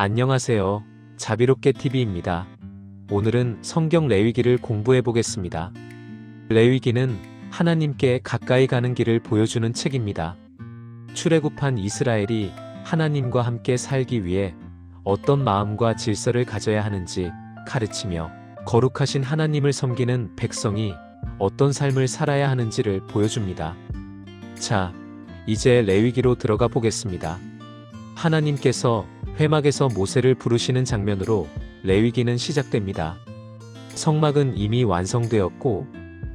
안녕하세요. 자비롭게 TV입니다. 오늘은 성경 레위기를 공부해 보겠습니다. 레위기는 하나님께 가까이 가는 길을 보여주는 책입니다. 출애굽한 이스라엘이 하나님과 함께 살기 위해 어떤 마음과 질서를 가져야 하는지 가르치며 거룩하신 하나님을 섬기는 백성이 어떤 삶을 살아야 하는지를 보여줍니다. 자, 이제 레위기로 들어가 보겠습니다. 하나님께서 회막에서 모세를 부르시는 장면으로 레위기는 시작됩니다. 성막은 이미 완성되었고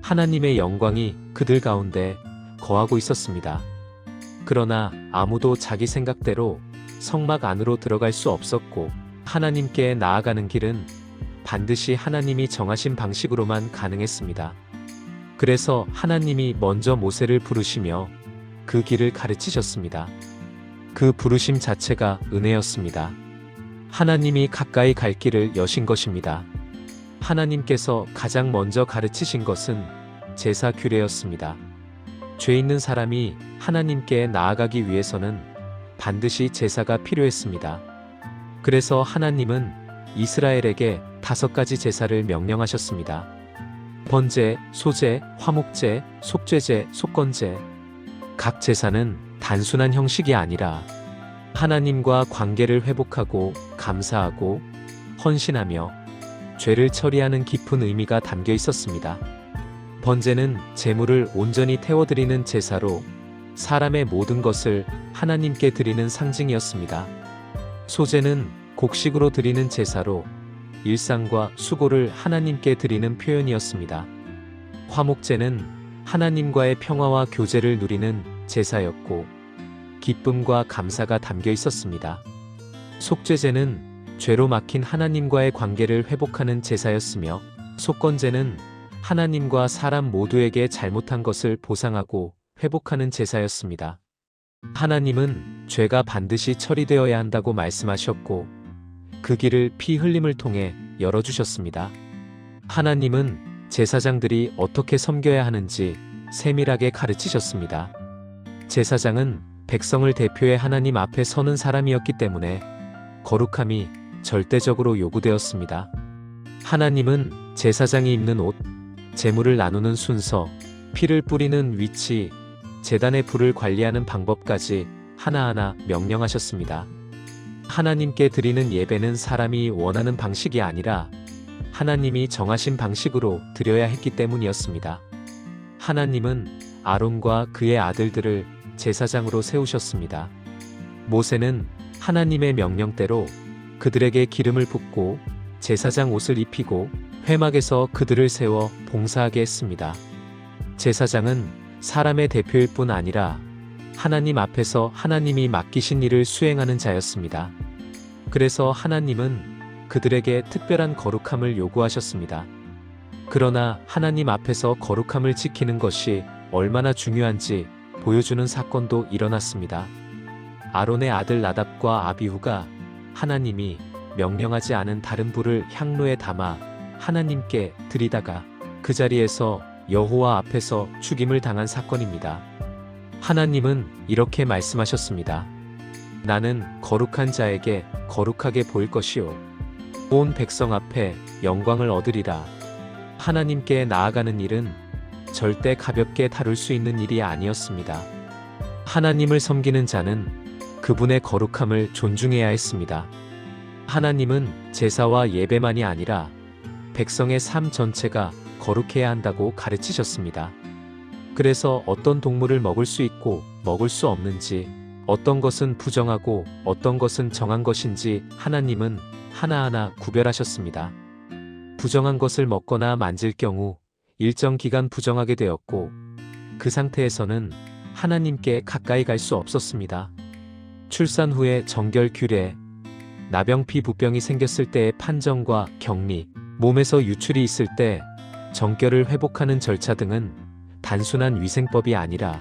하나님의 영광이 그들 가운데 거하고 있었습니다. 그러나 아무도 자기 생각대로 성막 안으로 들어갈 수 없었고 하나님께 나아가는 길은 반드시 하나님이 정하신 방식으로만 가능했습니다. 그래서 하나님이 먼저 모세를 부르시며 그 길을 가르치셨습니다. 그 부르심 자체가 은혜였습니다. 하나님이 가까이 갈 길을 여신 것입니다. 하나님께서 가장 먼저 가르치신 것은 제사 규례였습니다. 죄 있는 사람이 하나님께 나아가기 위해서는 반드시 제사가 필요했습니다. 그래서 하나님은 이스라엘에게 5가지 제사를 명령하셨습니다. 번제, 소제, 화목제, 속죄제, 속건제. 각 제사는 단순한 형식이 아니라 하나님과 관계를 회복하고 감사하고 헌신하며 죄를 처리하는 깊은 의미가 담겨 있었습니다. 번제는 제물을 온전히 태워드리는 제사로 사람의 모든 것을 하나님께 드리는 상징이었습니다. 소제는 곡식으로 드리는 제사로 일상과 수고를 하나님께 드리는 표현이었습니다. 화목제는 하나님과의 평화와 교제를 누리는 제사였고 기쁨과 감사가 담겨 있었습니다. 속죄제는 죄로 막힌 하나님과의 관계를 회복하는 제사였으며 속건제는 하나님과 사람 모두에게 잘못한 것을 보상하고 회복하는 제사였습니다. 하나님은 죄가 반드시 처리되어야 한다고 말씀하셨고 그 길을 피 흘림을 통해 열어주셨습니다. 하나님은 제사장들이 어떻게 섬겨야 하는지 세밀하게 가르치셨습니다. 제사장은 백성을 대표해 하나님 앞에 서는 사람이었기 때문에 거룩함이 절대적으로 요구되었습니다. 하나님은 제사장이 입는 옷, 제물을 나누는 순서, 피를 뿌리는 위치, 제단의 불을 관리하는 방법까지 하나하나 명령하셨습니다. 하나님께 드리는 예배는 사람이 원하는 방식이 아니라 하나님이 정하신 방식으로 드려야 했기 때문이었습니다. 하나님은 아론과 그의 아들들을 제사장으로 세우셨습니다. 모세는 하나님의 명령대로 그들에게 기름을 붓고 제사장 옷을 입히고 회막에서 그들을 세워 봉사하게 했습니다. 제사장은 사람의 대표일 뿐 아니라 하나님 앞에서 하나님이 맡기신 일을 수행하는 자였습니다. 그래서 하나님은 그들에게 특별한 거룩함을 요구하셨습니다. 그러나 하나님 앞에서 거룩함을 지키는 것이 얼마나 중요한지 보여주는 사건도 일어났습니다. 아론의 아들 나답과 아비후가 하나님이 명령하지 않은 다른 불을 향로에 담아 하나님께 드리다가 그 자리에서 여호와 앞에서 죽임을 당한 사건입니다. 하나님은 이렇게 말씀하셨습니다. 나는 거룩한 자에게 거룩하게 보일 것이요 온 백성 앞에 영광을 얻으리라. 하나님께 나아가는 일은 절대 가볍게 다룰 수 있는 일이 아니었습니다. 하나님을 섬기는 자는 그분의 거룩함을 존중해야 했습니다. 하나님은 제사와 예배만이 아니라 백성의 삶 전체가 거룩해야 한다고 가르치셨습니다. 그래서 어떤 동물을 먹을 수 있고 먹을 수 없는지, 어떤 것은 부정하고 어떤 것은 정한 것인지 하나님은 하나하나 구별하셨습니다. 부정한 것을 먹거나 만질 경우 일정 기간 부정하게 되었고 그 상태에서는 하나님께 가까이 갈 수 없었습니다. 출산 후의 정결 규례, 나병 피부병이 생겼을 때의 판정과 격리, 몸에서 유출이 있을 때 정결을 회복하는 절차 등은 단순한 위생법이 아니라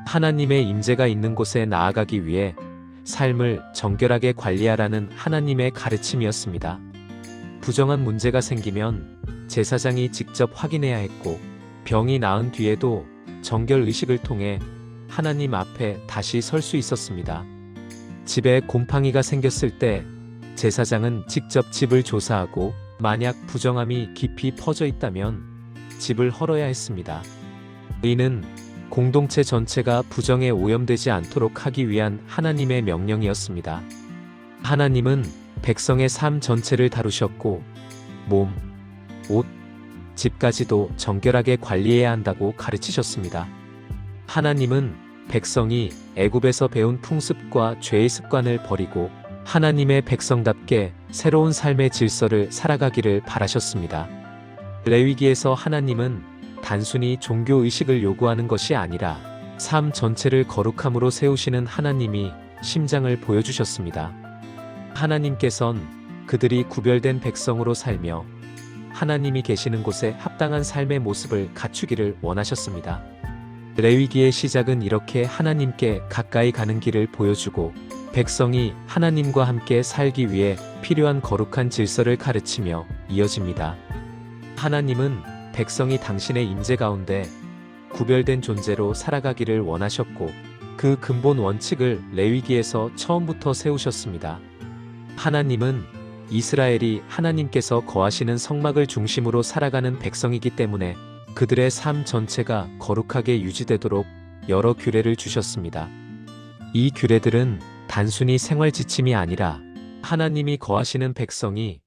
하나님의 임재가 있는 곳에 나아가기 위해 삶을 정결하게 관리하라는 하나님의 가르침이었습니다. 부정한 문제가 생기면 제사장이 직접 확인해야 했고 병이 나은 뒤에도 정결 의식을 통해 하나님 앞에 다시 설 수 있었습니다. 집에 곰팡이가 생겼을 때 제사장은 직접 집을 조사하고 만약 부정함이 깊이 퍼져 있다면 집을 헐어야 했습니다. 이는 공동체 전체가 부정에 오염되지 않도록 하기 위한 하나님의 명령이었습니다. 하나님은 백성의 삶 전체를 다루셨고 몸, 옷, 집까지도 정결하게 관리해야 한다고 가르치셨습니다. 하나님은 백성이 애굽에서 배운 풍습과 죄의 습관을 버리고 하나님의 백성답게 새로운 삶의 질서를 살아가기를 바라셨습니다. 레위기에서 하나님은 단순히 종교 의식을 요구하는 것이 아니라 삶 전체를 거룩함으로 세우시는 하나님이 심장을 보여주셨습니다. 하나님께선 그들이 구별된 백성으로 살며 하나님이 계시는 곳에 합당한 삶의 모습을 갖추기를 원하셨습니다. 레위기의 시작은 이렇게 하나님께 가까이 가는 길을 보여주고 백성이 하나님과 함께 살기 위해 필요한 거룩한 질서를 가르치며 이어집니다. 하나님은 백성이 당신의 임재 가운데 구별된 존재로 살아가기를 원하셨고 그 근본 원칙을 레위기에서 처음부터 세우셨습니다. 하나님은 이스라엘이 하나님께서 거하시는 성막을 중심으로 살아가는 백성이기 때문에 그들의 삶 전체가 거룩하게 유지되도록 여러 규례를 주셨습니다. 이 규례들은 단순히 생활 지침이 아니라 하나님이 거하시는 백성이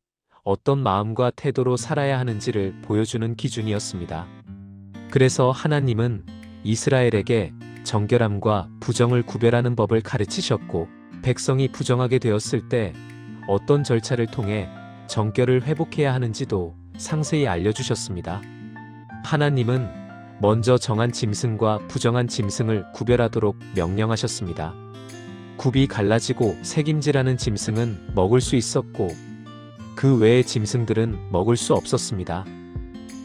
어떤 마음과 태도로 살아야 하는지를 보여주는 기준이었습니다. 그래서 하나님은 이스라엘에게 정결함과 부정을 구별하는 법을 가르치셨고 백성이 부정하게 되었을 때 어떤 절차를 통해 정결을 회복해야 하는지도 상세히 알려주셨습니다. 하나님은 먼저 정한 짐승과 부정한 짐승을 구별하도록 명령하셨습니다. 굽이 갈라지고 새김질하는 짐승은 먹을 수 있었고 그 외의 짐승들은 먹을 수 없었습니다.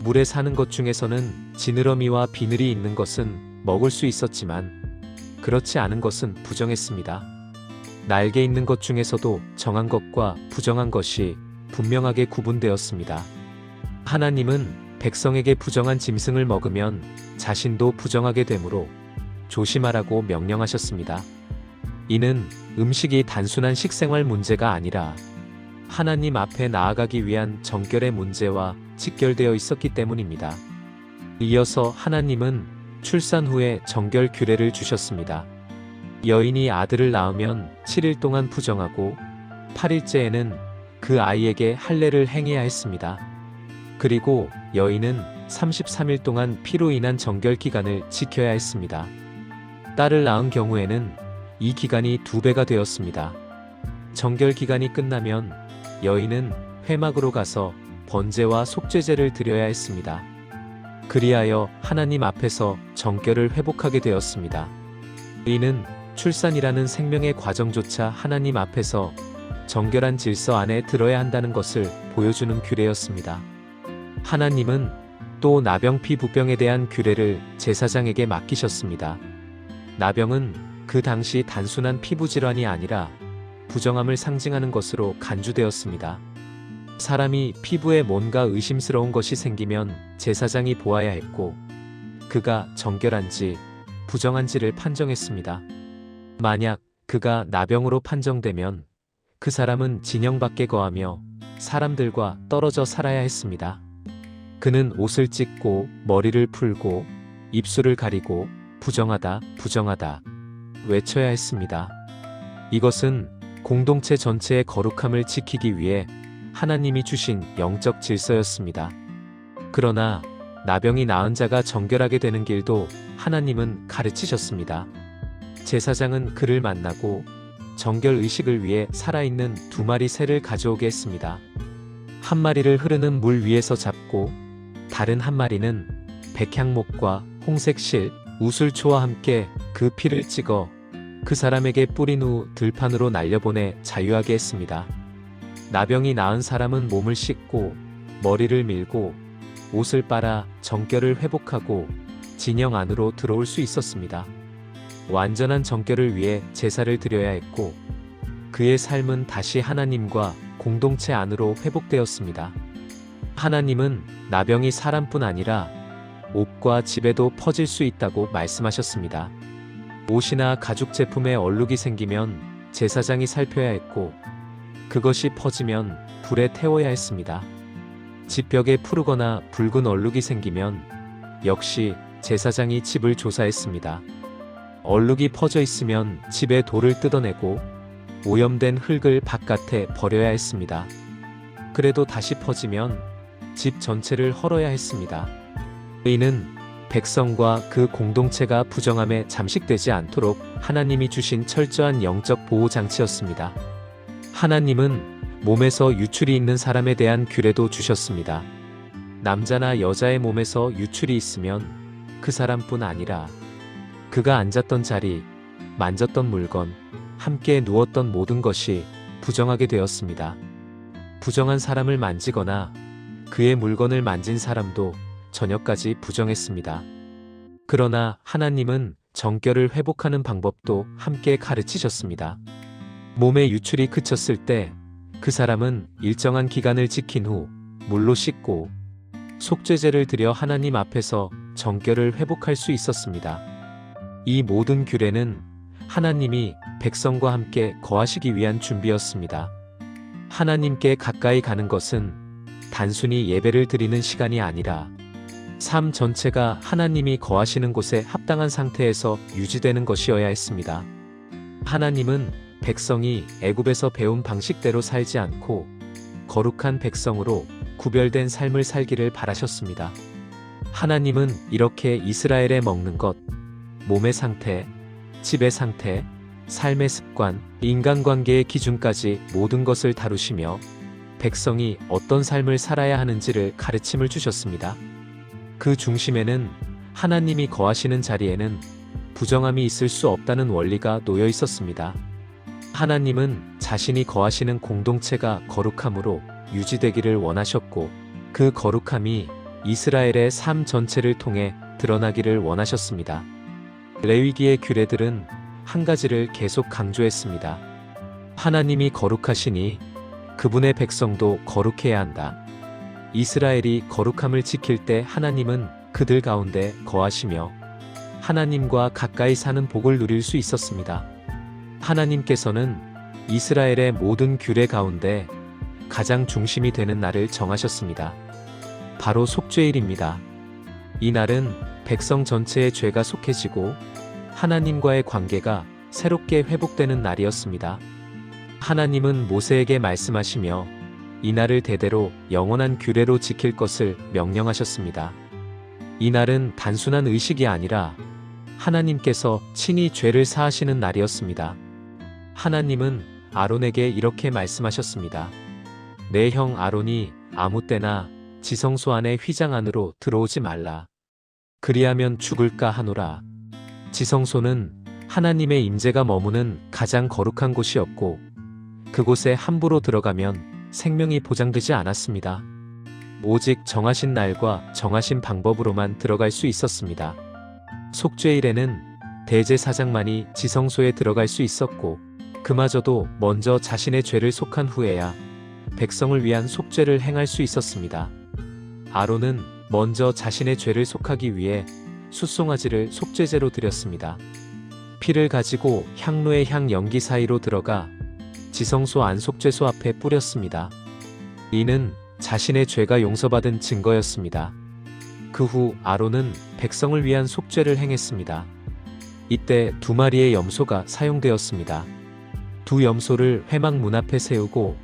물에 사는 것 중에서는 지느러미와 비늘이 있는 것은 먹을 수 있었지만 그렇지 않은 것은 부정했습니다. 날개 있는 것 중에서도 정한 것과 부정한 것이 분명하게 구분되었습니다. 하나님은 백성에게 부정한 짐승을 먹으면 자신도 부정하게 되므로 조심하라고 명령하셨습니다. 이는 음식이 단순한 식생활 문제가 아니라 하나님 앞에 나아가기 위한 정결의 문제와 직결되어 있었기 때문입니다. 이어서 하나님은 출산 후에 정결 규례를 주셨습니다. 여인이 아들을 낳으면 7일 동안 부정하고 8일째에는 그 아이에게 할례를 행해야 했습니다. 그리고 여인은 33일 동안 피로 인한 정결 기간을 지켜야 했습니다. 딸을 낳은 경우에는 이 기간이 2배가 되었습니다. 정결 기간이 끝나면 여인은 회막으로 가서 번제와 속죄제를 드려야 했습니다. 그리하여 하나님 앞에서 정결을 회복하게 되었습니다. 이는 출산이라는 생명의 과정조차 하나님 앞에서 정결한 질서 안에 들어야 한다는 것을 보여주는 규례였습니다. 하나님은 또 나병 피부병에 대한 규례를 제사장에게 맡기셨습니다. 나병은 그 당시 단순한 피부질환이 아니라 부정함을 상징하는 것으로 간주되었습니다. 사람이 피부에 뭔가 의심스러운 것이 생기면 제사장이 보아야 했고 그가 정결한지 부정한지를 판정했습니다. 만약 그가 나병으로 판정되면 그 사람은 진영 밖에 거하며 사람들과 떨어져 살아야 했습니다. 그는 옷을 찢고 머리를 풀고 입술을 가리고 부정하다, 부정하다 외쳐야 했습니다. 이것은 공동체 전체의 거룩함을 지키기 위해 하나님이 주신 영적 질서였습니다. 그러나 나병이 나은 자가 정결하게 되는 길도 하나님은 가르치셨습니다. 제사장은 그를 만나고 정결 의식을 위해 살아있는 2마리 새를 가져오게 했습니다. 한 마리를 흐르는 물 위에서 잡고 다른 한 마리는 백향목과 홍색실, 우슬초와 함께 그 피를 찍어 그 사람에게 뿌린 후 들판으로 날려보내 자유하게 했습니다. 나병이 나은 사람은 몸을 씻고 머리를 밀고 옷을 빨아 정결을 회복하고 진영 안으로 들어올 수 있었습니다. 완전한 정결을 위해 제사를 드려야 했고 그의 삶은 다시 하나님과 공동체 안으로 회복되었습니다. 하나님은 나병이 사람뿐 아니라 옷과 집에도 퍼질 수 있다고 말씀하셨습니다. 옷이나 가죽 제품에 얼룩이 생기면 제사장이 살펴야 했고 그것이 퍼지면 불에 태워야 했습니다. 집 벽에 푸르거나 붉은 얼룩이 생기면 역시 제사장이 집을 조사했습니다. 얼룩이 퍼져 있으면 집의 돌을 뜯어내고 오염된 흙을 바깥에 버려야 했습니다. 그래도 다시 퍼지면 집 전체를 헐어야 했습니다. 이는 백성과 그 공동체가 부정함에 잠식되지 않도록 하나님이 주신 철저한 영적 보호 장치였습니다. 하나님은 몸에서 유출이 있는 사람에 대한 규례도 주셨습니다. 남자나 여자의 몸에서 유출이 있으면 그 사람뿐 아니라 그가 앉았던 자리, 만졌던 물건, 함께 누웠던 모든 것이 부정하게 되었습니다. 부정한 사람을 만지거나 그의 물건을 만진 사람도 저녁까지 부정했습니다. 그러나 하나님은 정결을 회복하는 방법도 함께 가르치셨습니다. 몸의 유출이 그쳤을 때 그 사람은 일정한 기간을 지킨 후 물로 씻고 속죄제를 드려 하나님 앞에서 정결을 회복할 수 있었습니다. 이 모든 규례는 하나님이 백성과 함께 거하시기 위한 준비였습니다. 하나님께 가까이 가는 것은 단순히 예배를 드리는 시간이 아니라 삶 전체가 하나님이 거하시는 곳에 합당한 상태에서 유지되는 것이어야 했습니다. 하나님은 백성이 애굽에서 배운 방식대로 살지 않고 거룩한 백성으로 구별된 삶을 살기를 바라셨습니다. 하나님은 이렇게 이스라엘에 먹는 것, 몸의 상태, 집의 상태, 삶의 습관, 인간관계의 기준까지 모든 것을 다루시며 백성이 어떤 삶을 살아야 하는지를 가르침을 주셨습니다. 그 중심에는 하나님이 거하시는 자리에는 부정함이 있을 수 없다는 원리가 놓여 있었습니다. 하나님은 자신이 거하시는 공동체가 거룩함으로 유지되기를 원하셨고 그 거룩함이 이스라엘의 삶 전체를 통해 드러나기를 원하셨습니다. 레위기의 규례들은 한 가지를 계속 강조했습니다. 하나님이 거룩하시니 그분의 백성도 거룩해야 한다. 이스라엘이 거룩함을 지킬 때 하나님은 그들 가운데 거하시며 하나님과 가까이 사는 복을 누릴 수 있었습니다. 하나님께서는 이스라엘의 모든 규례 가운데 가장 중심이 되는 날을 정하셨습니다. 바로 속죄일입니다. 이 날은 백성 전체의 죄가 속해지고 하나님과의 관계가 새롭게 회복되는 날이었습니다. 하나님은 모세에게 말씀하시며 이 날을 대대로 영원한 규례로 지킬 것을 명령하셨습니다. 이 날은 단순한 의식이 아니라 하나님께서 친히 죄를 사하시는 날이었습니다. 하나님은 아론에게 이렇게 말씀하셨습니다. 내 형 아론이 아무 때나 지성소 안에 휘장 안으로 들어오지 말라. 그리하면 죽을까 하노라. 지성소는 하나님의 임재가 머무는 가장 거룩한 곳이었고 그곳에 함부로 들어가면 생명이 보장되지 않았습니다. 오직 정하신 날과 정하신 방법으로만 들어갈 수 있었습니다. 속죄일에는 대제사장만이 지성소에 들어갈 수 있었고 그마저도 먼저 자신의 죄를 속한 후에야 백성을 위한 속죄를 행할 수 있었습니다. 아론은 먼저 자신의 죄를 속하기 위해 숫송아지를 속죄제로 드렸습니다. 피를 가지고 향로의 향 연기 사이로 들어가 지성소 안속죄소 앞에 뿌렸습니다. 이는 자신의 죄가 용서받은 증거였습니다. 그 후 아론은 백성을 위한 속죄를 행했습니다. 이때 2마리의 염소가 사용되었습니다. 2 염소를 회막 문 앞에 세우고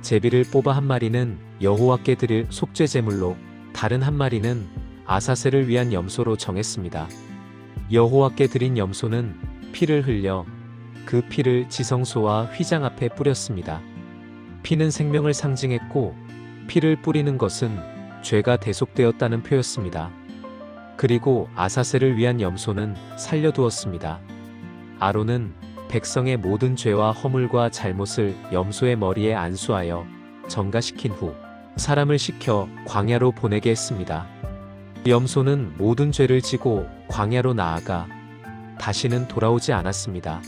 제비를 뽑아 1마리는 여호와께 드릴 속죄 제물로 다른 1마리는 아사셀을 위한 염소로 정했습니다. 여호와께 드린 염소는 피를 흘려 그 피를 지성소와 휘장 앞에 뿌렸습니다. 피는 생명을 상징했고 피를 뿌리는 것은 죄가 대속되었다는 표였습니다. 그리고 아사셀을 위한 염소는 살려두었습니다. 아론은 백성의 모든 죄와 허물과 잘못을 염소의 머리에 안수하여 전가시킨 후 사람을 시켜 광야로 보내게 했습니다. 염소는 모든 죄를 지고 광야로 나아가 다시는 돌아오지 않았습니다.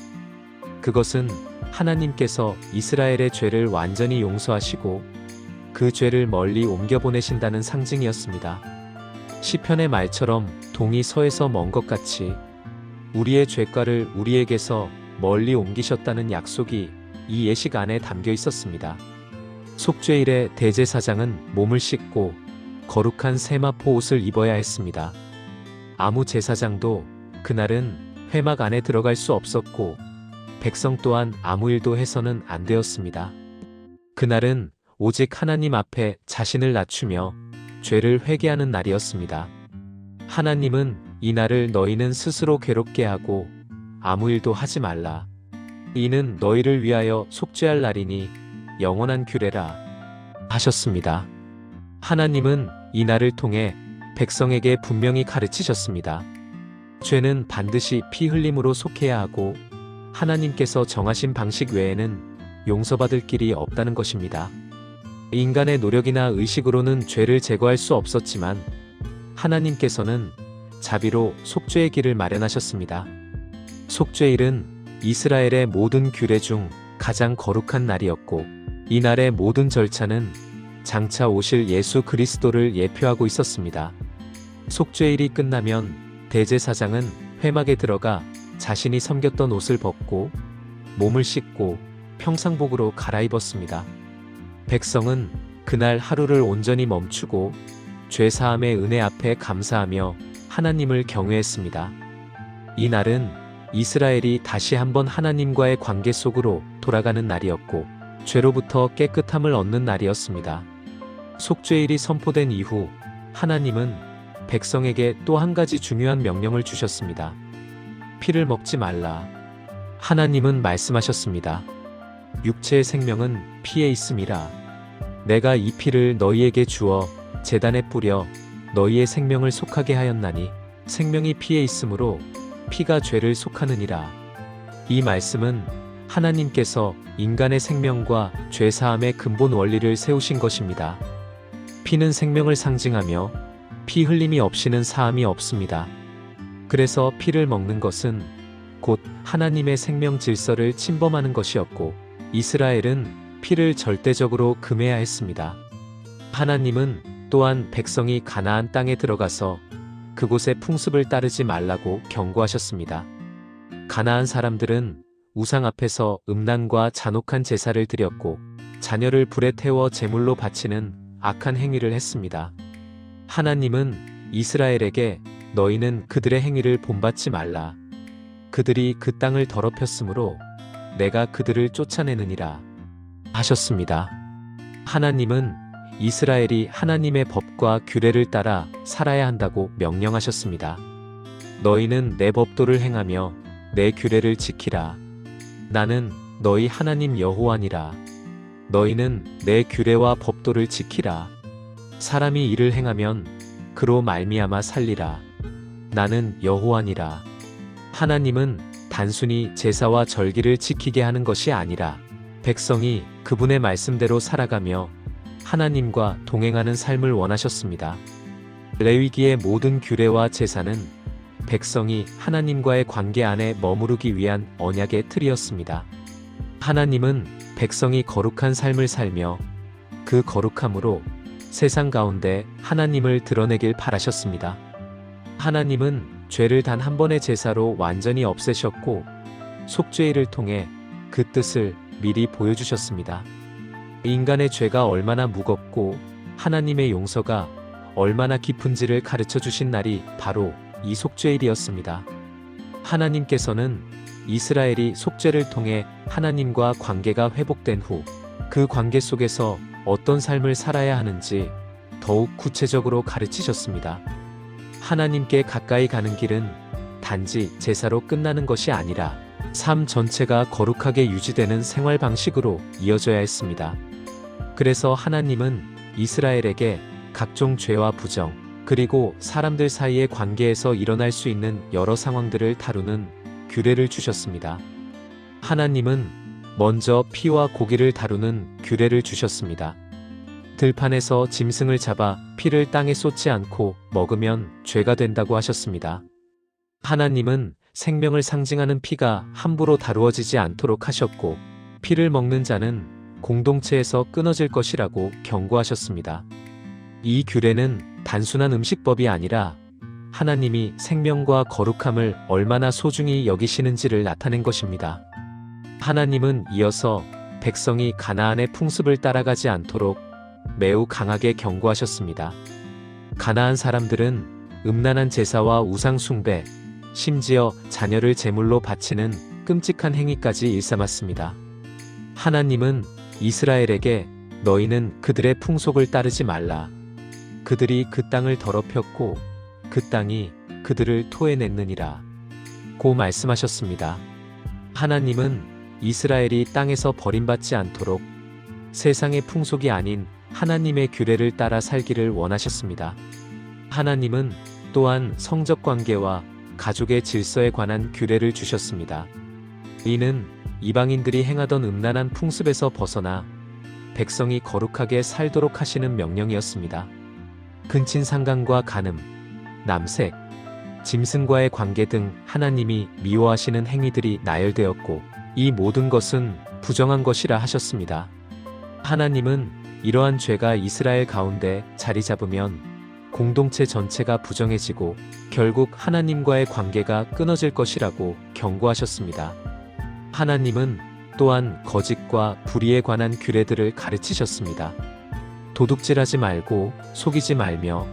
그것은 하나님께서 이스라엘의 죄를 완전히 용서하시고 그 죄를 멀리 옮겨보내신다는 상징이었습니다. 시편의 말처럼 동이 서에서 먼 것 같이 우리의 죄가를 우리에게서 멀리 옮기셨다는 약속이 이 예식 안에 담겨 있었습니다. 속죄일에 대제사장은 몸을 씻고 거룩한 세마포 옷을 입어야 했습니다. 아무 제사장도 그날은 회막 안에 들어갈 수 없었고 백성 또한 아무 일도 해서는 안 되었습니다. 그날은 오직 하나님 앞에 자신을 낮추며 죄를 회개하는 날이었습니다. 하나님은 이 날을 너희는 스스로 괴롭게 하고 아무 일도 하지 말라. 이는 너희를 위하여 속죄할 날이니 영원한 규례라 하셨습니다. 하나님은 이 날을 통해 백성에게 분명히 가르치셨습니다. 죄는 반드시 피 흘림으로 속해야 하고 하나님께서 정하신 방식 외에는 용서받을 길이 없다는 것입니다. 인간의 노력이나 의식으로는 죄를 제거할 수 없었지만 하나님께서는 자비로 속죄의 길을 마련하셨습니다. 속죄일은 이스라엘의 모든 규례 중 가장 거룩한 날이었고 이 날의 모든 절차는 장차 오실 예수 그리스도를 예표하고 있었습니다. 속죄일이 끝나면 대제사장은 회막에 들어가 자신이 섬겼던 옷을 벗고 몸을 씻고 평상복으로 갈아입었습니다. 백성은 그날 하루를 온전히 멈추고 죄사함의 은혜 앞에 감사하며 하나님을 경외했습니다. 이 날은 이스라엘이 다시 한번 하나님과의 관계 속으로 돌아가는 날이었고 죄로부터 깨끗함을 얻는 날이었습니다. 속죄일이 선포된 이후 하나님은 백성에게 또 한 가지 중요한 명령을 주셨습니다. 피를 먹지 말라. 하나님은 말씀하셨습니다. 육체의 생명은 피에 있음이라. 내가 이 피를 너희에게 주어 제단에 뿌려 너희의 생명을 속하게 하였나니 생명이 피에 있으므로 피가 죄를 속하느니라. 이 말씀은 하나님께서 인간의 생명과 죄사함의 근본 원리를 세우신 것입니다. 피는 생명을 상징하며 피 흘림이 없이는 사함이 없습니다. 그래서 피를 먹는 것은 곧 하나님의 생명 질서를 침범하는 것이었고 이스라엘은 피를 절대적으로 금해야 했습니다. 하나님은 또한 백성이 가나안 땅에 들어가서 그곳의 풍습을 따르지 말라고 경고하셨습니다. 가나안 사람들은 우상 앞에서 음란과 잔혹한 제사를 드렸고 자녀를 불에 태워 제물로 바치는 악한 행위를 했습니다. 하나님은 이스라엘에게 너희는 그들의 행위를 본받지 말라. 그들이 그 땅을 더럽혔으므로 내가 그들을 쫓아내느니라 하셨습니다. 하나님은 이스라엘이 하나님의 법과 규례를 따라 살아야 한다고 명령하셨습니다. 너희는 내 법도를 행하며 내 규례를 지키라. 나는 너희 하나님 여호와니라. 너희는 내 규례와 법도를 지키라. 사람이 이를 행하면 그로 말미암아 살리라. 나는 여호와니라. 하나님은 단순히 제사와 절기를 지키게 하는 것이 아니라 백성이 그분의 말씀대로 살아가며 하나님과 동행하는 삶을 원하셨습니다. 레위기의 모든 규례와 제사는 백성이 하나님과의 관계 안에 머무르기 위한 언약의 틀이었습니다. 하나님은 백성이 거룩한 삶을 살며 그 거룩함으로 세상 가운데 하나님을 드러내길 바라셨습니다. 하나님은 죄를 단 한 번의 제사로 완전히 없애셨고 속죄일을 통해 그 뜻을 미리 보여주셨습니다. 인간의 죄가 얼마나 무겁고 하나님의 용서가 얼마나 깊은지를 가르쳐 주신 날이 바로 이 속죄일이었습니다. 하나님께서는 이스라엘이 속죄를 통해 하나님과 관계가 회복된 후 그 관계 속에서 어떤 삶을 살아야 하는지 더욱 구체적으로 가르치셨습니다. 하나님께 가까이 가는 길은 단지 제사로 끝나는 것이 아니라 삶 전체가 거룩하게 유지되는 생활 방식으로 이어져야 했습니다. 그래서 하나님은 이스라엘에게 각종 죄와 부정, 그리고 사람들 사이의 관계에서 일어날 수 있는 여러 상황들을 다루는 규례를 주셨습니다. 하나님은 먼저 피와 고기를 다루는 규례를 주셨습니다. 들판에서 짐승을 잡아 피를 땅에 쏟지 않고 먹으면 죄가 된다고 하셨습니다. 하나님은 생명을 상징하는 피가 함부로 다루어지지 않도록 하셨고 피를 먹는 자는 공동체에서 끊어질 것이라고 경고하셨습니다. 이 규례는 단순한 음식법이 아니라 하나님이 생명과 거룩함을 얼마나 소중히 여기시는지를 나타낸 것입니다. 하나님은 이어서 백성이 가나안의 풍습을 따라가지 않도록 매우 강하게 경고하셨습니다. 가나안 사람들은 음란한 제사와 우상 숭배, 심지어 자녀를 제물로 바치는 끔찍한 행위까지 일삼았습니다. 하나님은 이스라엘에게 너희는 그들의 풍속을 따르지 말라. 그들이 그 땅을 더럽혔고 그 땅이 그들을 토해냈느니라. 고 말씀하셨습니다. 하나님은 이스라엘이 땅에서 버림받지 않도록 세상의 풍속이 아닌 하나님의 규례를 따라 살기를 원하셨습니다. 하나님은 또한 성적 관계와 가족의 질서에 관한 규례를 주셨습니다. 이는 이방인들이 행하던 음란한 풍습에서 벗어나 백성이 거룩하게 살도록 하시는 명령이었습니다. 근친 상간과 간음, 남색, 짐승과의 관계 등 하나님이 미워하시는 행위들이 나열되었고 이 모든 것은 부정한 것이라 하셨습니다. 하나님은 이러한 죄가 이스라엘 가운데 자리 잡으면 공동체 전체가 부정해지고 결국 하나님과의 관계가 끊어질 것이라고 경고하셨습니다. 하나님은 또한 거짓과 불의에 관한 규례들을 가르치셨습니다. 도둑질하지 말고 속이지 말며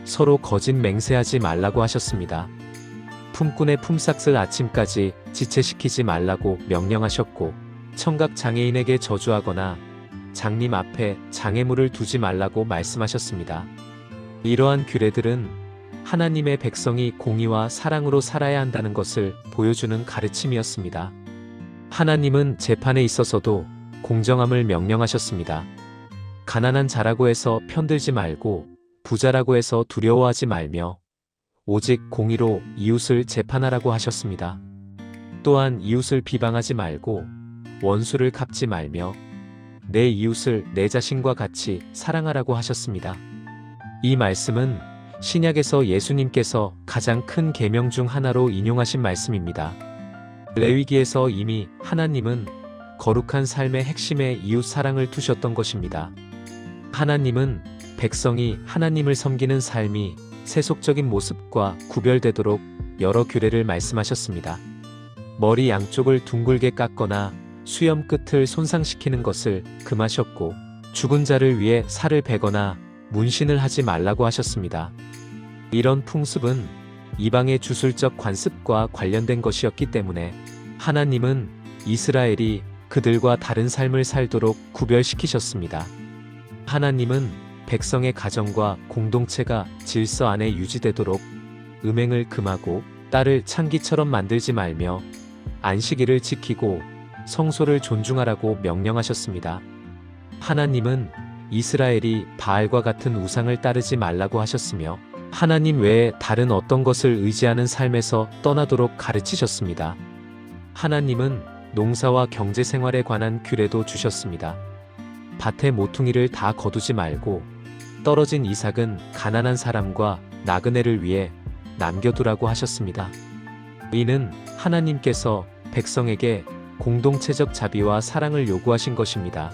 서로 거짓 맹세하지 말라고 하셨습니다. 품꾼의 품삯을 아침까지 지체시키지 말라고 명령하셨고 청각 장애인에게 저주하거나 장님 앞에 장애물을 두지 말라고 말씀하셨습니다. 이러한 규례들은 하나님의 백성이 공의와 사랑으로 살아야 한다는 것을 보여주는 가르침이었습니다. 하나님은 재판에 있어서도 공정함을 명령하셨습니다. 가난한 자라고 해서 편들지 말고 부자라고 해서 두려워하지 말며 오직 공의로 이웃을 재판하라고 하셨습니다. 또한 이웃을 비방하지 말고 원수를 갚지 말며 내 이웃을 내 자신과 같이 사랑하라고 하셨습니다. 이 말씀은 신약에서 예수님께서 가장 큰 계명 중 하나로 인용하신 말씀입니다. 레위기에서 이미 하나님은 거룩한 삶의 핵심에 이웃 사랑을 두셨던 것입니다. 하나님은 백성이 하나님을 섬기는 삶이 세속적인 모습과 구별되도록 여러 규례를 말씀하셨습니다. 머리 양쪽을 둥글게 깎거나 수염 끝을 손상시키는 것을 금하셨고 죽은 자를 위해 살을 베거나 문신을 하지 말라고 하셨습니다. 이런 풍습은 이방의 주술적 관습과 관련된 것이었기 때문에 하나님은 이스라엘이 그들과 다른 삶을 살도록 구별시키셨습니다. 하나님은 백성의 가정과 공동체가 질서 안에 유지되도록 음행을 금하고 딸을 창기처럼 만들지 말며 안식일을 지키고 성소를 존중하라고 명령하셨습니다. 하나님은 이스라엘이 바알과 같은 우상을 따르지 말라고 하셨으며 하나님 외에 다른 어떤 것을 의지하는 삶에서 떠나도록 가르치셨습니다. 하나님은 농사와 경제 생활에 관한 규례도 주셨습니다. 밭의 모퉁이를 다 거두지 말고 떨어진 이삭은 가난한 사람과 나그네를 위해 남겨두라고 하셨습니다. 이는 하나님께서 백성에게 공동체적 자비와 사랑을 요구하신 것입니다.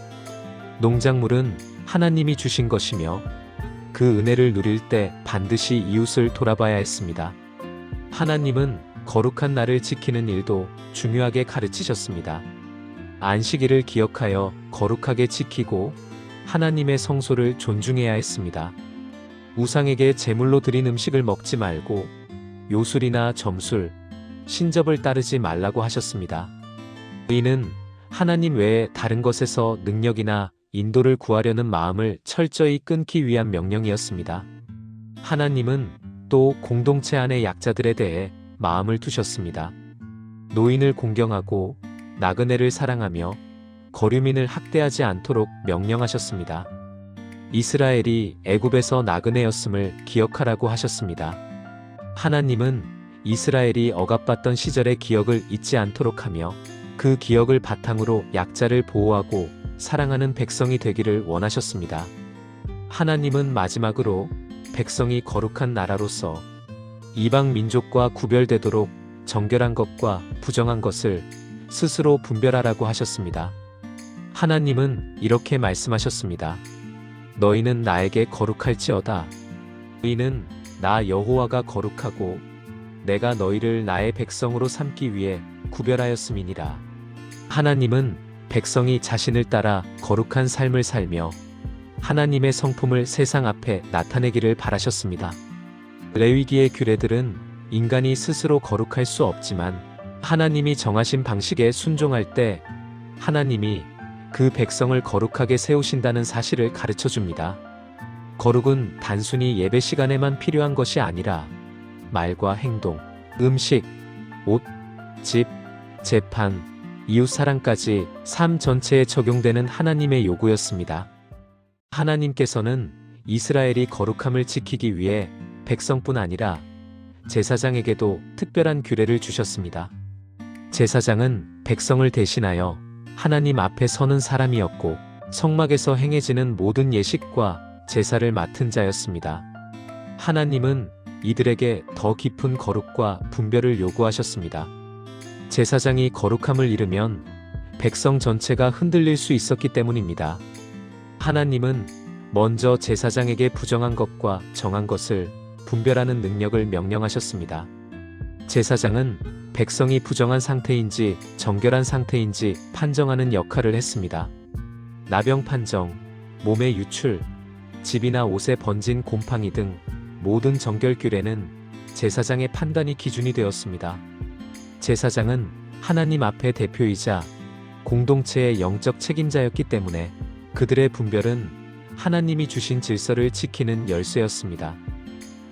농작물은 하나님이 주신 것이며 그 은혜를 누릴 때 반드시 이웃을 돌아봐야 했습니다. 하나님은 거룩한 날을 지키는 일도 중요하게 가르치셨습니다. 안식일을 기억하여 거룩하게 지키고 하나님의 성소를 존중해야 했습니다. 우상에게 제물로 드린 음식을 먹지 말고 요술이나 점술, 신접을 따르지 말라고 하셨습니다. 이는 하나님 외에 다른 것에서 능력이나 인도를 구하려는 마음을 철저히 끊기 위한 명령이었습니다. 하나님은 또 공동체 안의 약자들에 대해 마음을 두셨습니다. 노인을 공경하고 나그네를 사랑하며 거류민을 학대하지 않도록 명령하셨습니다. 이스라엘이 애굽에서 나그네였음을 기억하라고 하셨습니다. 하나님은 이스라엘이 억압받던 시절의 기억을 잊지 않도록 하며 그 기억을 바탕으로 약자를 보호하고 사랑하는 백성이 되기를 원하셨습니다. 하나님은 마지막으로 백성이 거룩한 나라로서 이방 민족과 구별되도록 정결한 것과 부정한 것을 스스로 분별하라고 하셨습니다. 하나님은 이렇게 말씀하셨습니다. 너희는 나에게 거룩할지어다. 이는 나 여호와가 거룩하고 내가 너희를 나의 백성으로 삼기 위해 구별하였음이니라. 하나님은 백성이 자신을 따라 거룩한 삶을 살며 하나님의 성품을 세상 앞에 나타내기를 바라셨습니다. 레위기의 규례들은 인간이 스스로 거룩할 수 없지만 하나님이 정하신 방식에 순종할 때 하나님이 그 백성을 거룩하게 세우신다는 사실을 가르쳐 줍니다. 거룩은 단순히 예배 시간에만 필요한 것이 아니라 말과 행동, 음식, 옷, 집, 재판, 이웃 사랑까지 삶 전체에 적용되는 하나님의 요구였습니다. 하나님께서는 이스라엘이 거룩함을 지키기 위해 백성뿐 아니라 제사장에게도 특별한 규례를 주셨습니다. 제사장은 백성을 대신하여 하나님 앞에 서는 사람이었고 성막에서 행해지는 모든 예식과 제사를 맡은 자였습니다. 하나님은 이들에게 더 깊은 거룩과 분별을 요구하셨습니다. 제사장이 거룩함을 잃으면 백성 전체가 흔들릴 수 있었기 때문입니다. 하나님은 먼저 제사장에게 부정한 것과 정한 것을 분별하는 능력을 명령하셨습니다. 제사장은 백성이 부정한 상태인지 정결한 상태인지 판정하는 역할을 했습니다. 나병 판정, 몸의 유출, 집이나 옷에 번진 곰팡이 등 모든 정결 규례는 제사장의 판단이 기준이 되었습니다. 제사장은 하나님 앞에 대표이자 공동체의 영적 책임자였기 때문에 그들의 분별은 하나님이 주신 질서를 지키는 열쇠였습니다.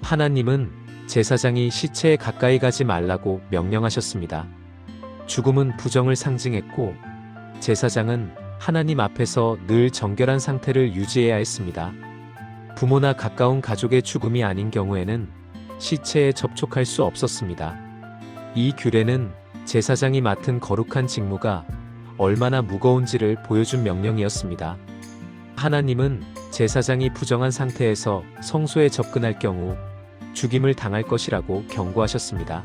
하나님은 제사장이 시체에 가까이 가지 말라고 명령하셨습니다. 죽음은 부정을 상징했고 제사장은 하나님 앞에서 늘 정결한 상태를 유지해야 했습니다. 부모나 가까운 가족의 죽음이 아닌 경우에는 시체에 접촉할 수 없었습니다. 이 규례는 제사장이 맡은 거룩한 직무가 얼마나 무거운지를 보여준 명령이었습니다. 하나님은 제사장이 부정한 상태에서 성소에 접근할 경우 죽임을 당할 것이라고 경고하셨습니다.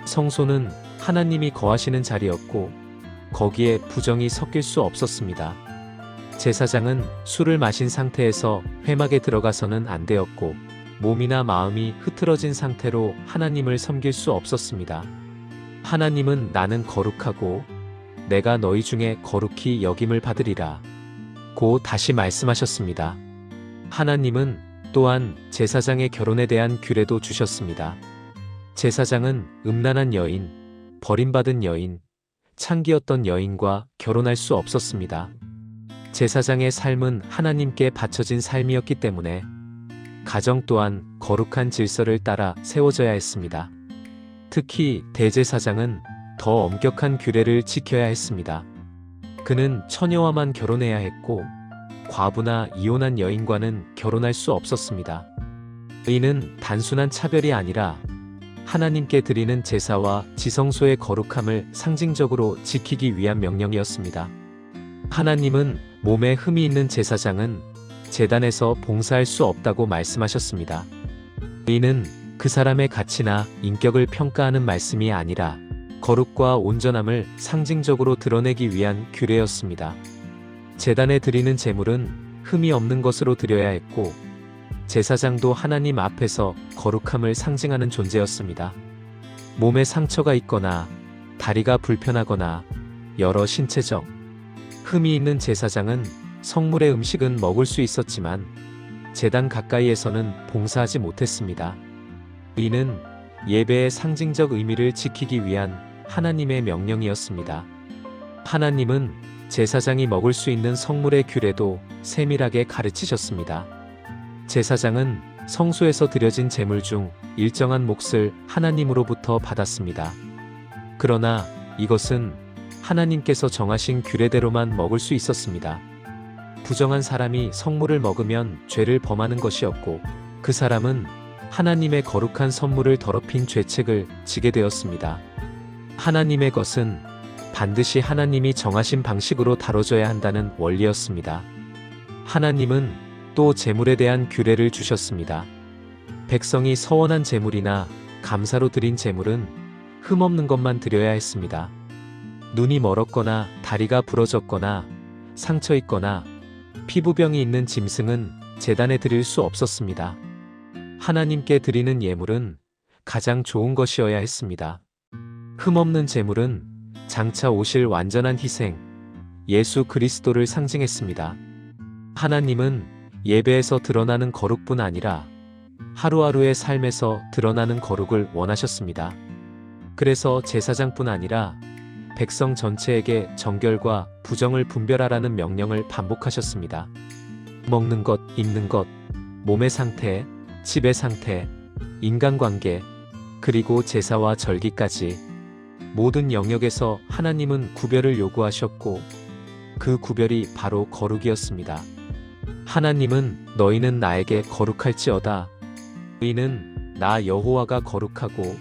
성소는 하나님이 거하시는 자리였고 거기에 부정이 섞일 수 없었습니다. 제사장은 술을 마신 상태에서 회막에 들어가서는 안 되었고 몸이나 마음이 흐트러진 상태로 하나님을 섬길 수 없었습니다. 하나님은 나는 거룩하고 내가 너희 중에 거룩히 여김을 받으리라 고 다시 말씀하셨습니다. 하나님은 또한 제사장의 결혼에 대한 규례도 주셨습니다. 제사장은 음란한 여인, 버림받은 여인, 창기였던 여인과 결혼할 수 없었습니다. 제사장의 삶은 하나님께 바쳐진 삶이었기 때문에 가정 또한 거룩한 질서를 따라 세워져야 했습니다. 특히 대제사장은 더 엄격한 규례를 지켜야 했습니다. 그는 처녀와만 결혼해야 했고 과부나 이혼한 여인과는 결혼할 수 없었습니다. 이는 단순한 차별이 아니라 하나님께 드리는 제사와 지성소의 거룩함을 상징적으로 지키기 위한 명령이었습니다. 하나님은 몸에 흠이 있는 제사장은 제단에서 봉사할 수 없다고 말씀하셨습니다. 이는 그 사람의 가치나 인격을 평가하는 말씀이 아니라 거룩과 온전함을 상징적으로 드러내기 위한 규례였습니다. 제단에 드리는 제물은 흠이 없는 것으로 드려야 했고 제사장도 하나님 앞에서 거룩함을 상징하는 존재였습니다. 몸에 상처가 있거나 다리가 불편하거나 여러 신체적 흠이 있는 제사장은 성물의 음식은 먹을 수 있었지만 제단 가까이에서는 봉사하지 못했습니다. 이는 예배의 상징적 의미를 지키기 위한 하나님의 명령이었습니다. 하나님은 제사장이 먹을 수 있는 성물의 규례도 세밀하게 가르치셨습니다. 제사장은 성소에서 드려진 제물 중 일정한 몫을 하나님으로부터 받았습니다. 그러나 이것은 하나님께서 정하신 규례대로만 먹을 수 있었습니다. 부정한 사람이 성물을 먹으면 죄를 범하는 것이었고 그 사람은 하나님의 거룩한 선물을 더럽힌 죄책을 지게 되었습니다. 하나님의 것은 반드시 하나님이 정하신 방식으로 다뤄져야 한다는 원리였습니다. 하나님은 또 제물에 대한 규례를 주셨습니다. 백성이 서원한 제물이나 감사로 드린 제물은 흠없는 것만 드려야 했습니다. 눈이 멀었거나 다리가 부러졌거나 상처 있거나 피부병이 있는 짐승은 제단에 드릴 수 없었습니다. 하나님께 드리는 예물은 가장 좋은 것이어야 했습니다. 흠없는 제물은 장차 오실 완전한 희생, 예수 그리스도를 상징했습니다. 하나님은 예배에서 드러나는 거룩뿐 아니라 하루하루의 삶에서 드러나는 거룩을 원하셨습니다. 그래서 제사장뿐 아니라 백성 전체에게 정결과 부정을 분별하라는 명령을 반복하셨습니다. 먹는 것, 입는 것, 몸의 상태, 집의 상태, 인간관계, 그리고 제사와 절기까지 모든 영역에서 하나님은 구별을 요구하셨고 그 구별이 바로 거룩이었습니다. 하나님은 너희는 나에게 거룩할지어다. 너희는 나 여호와가 거룩하고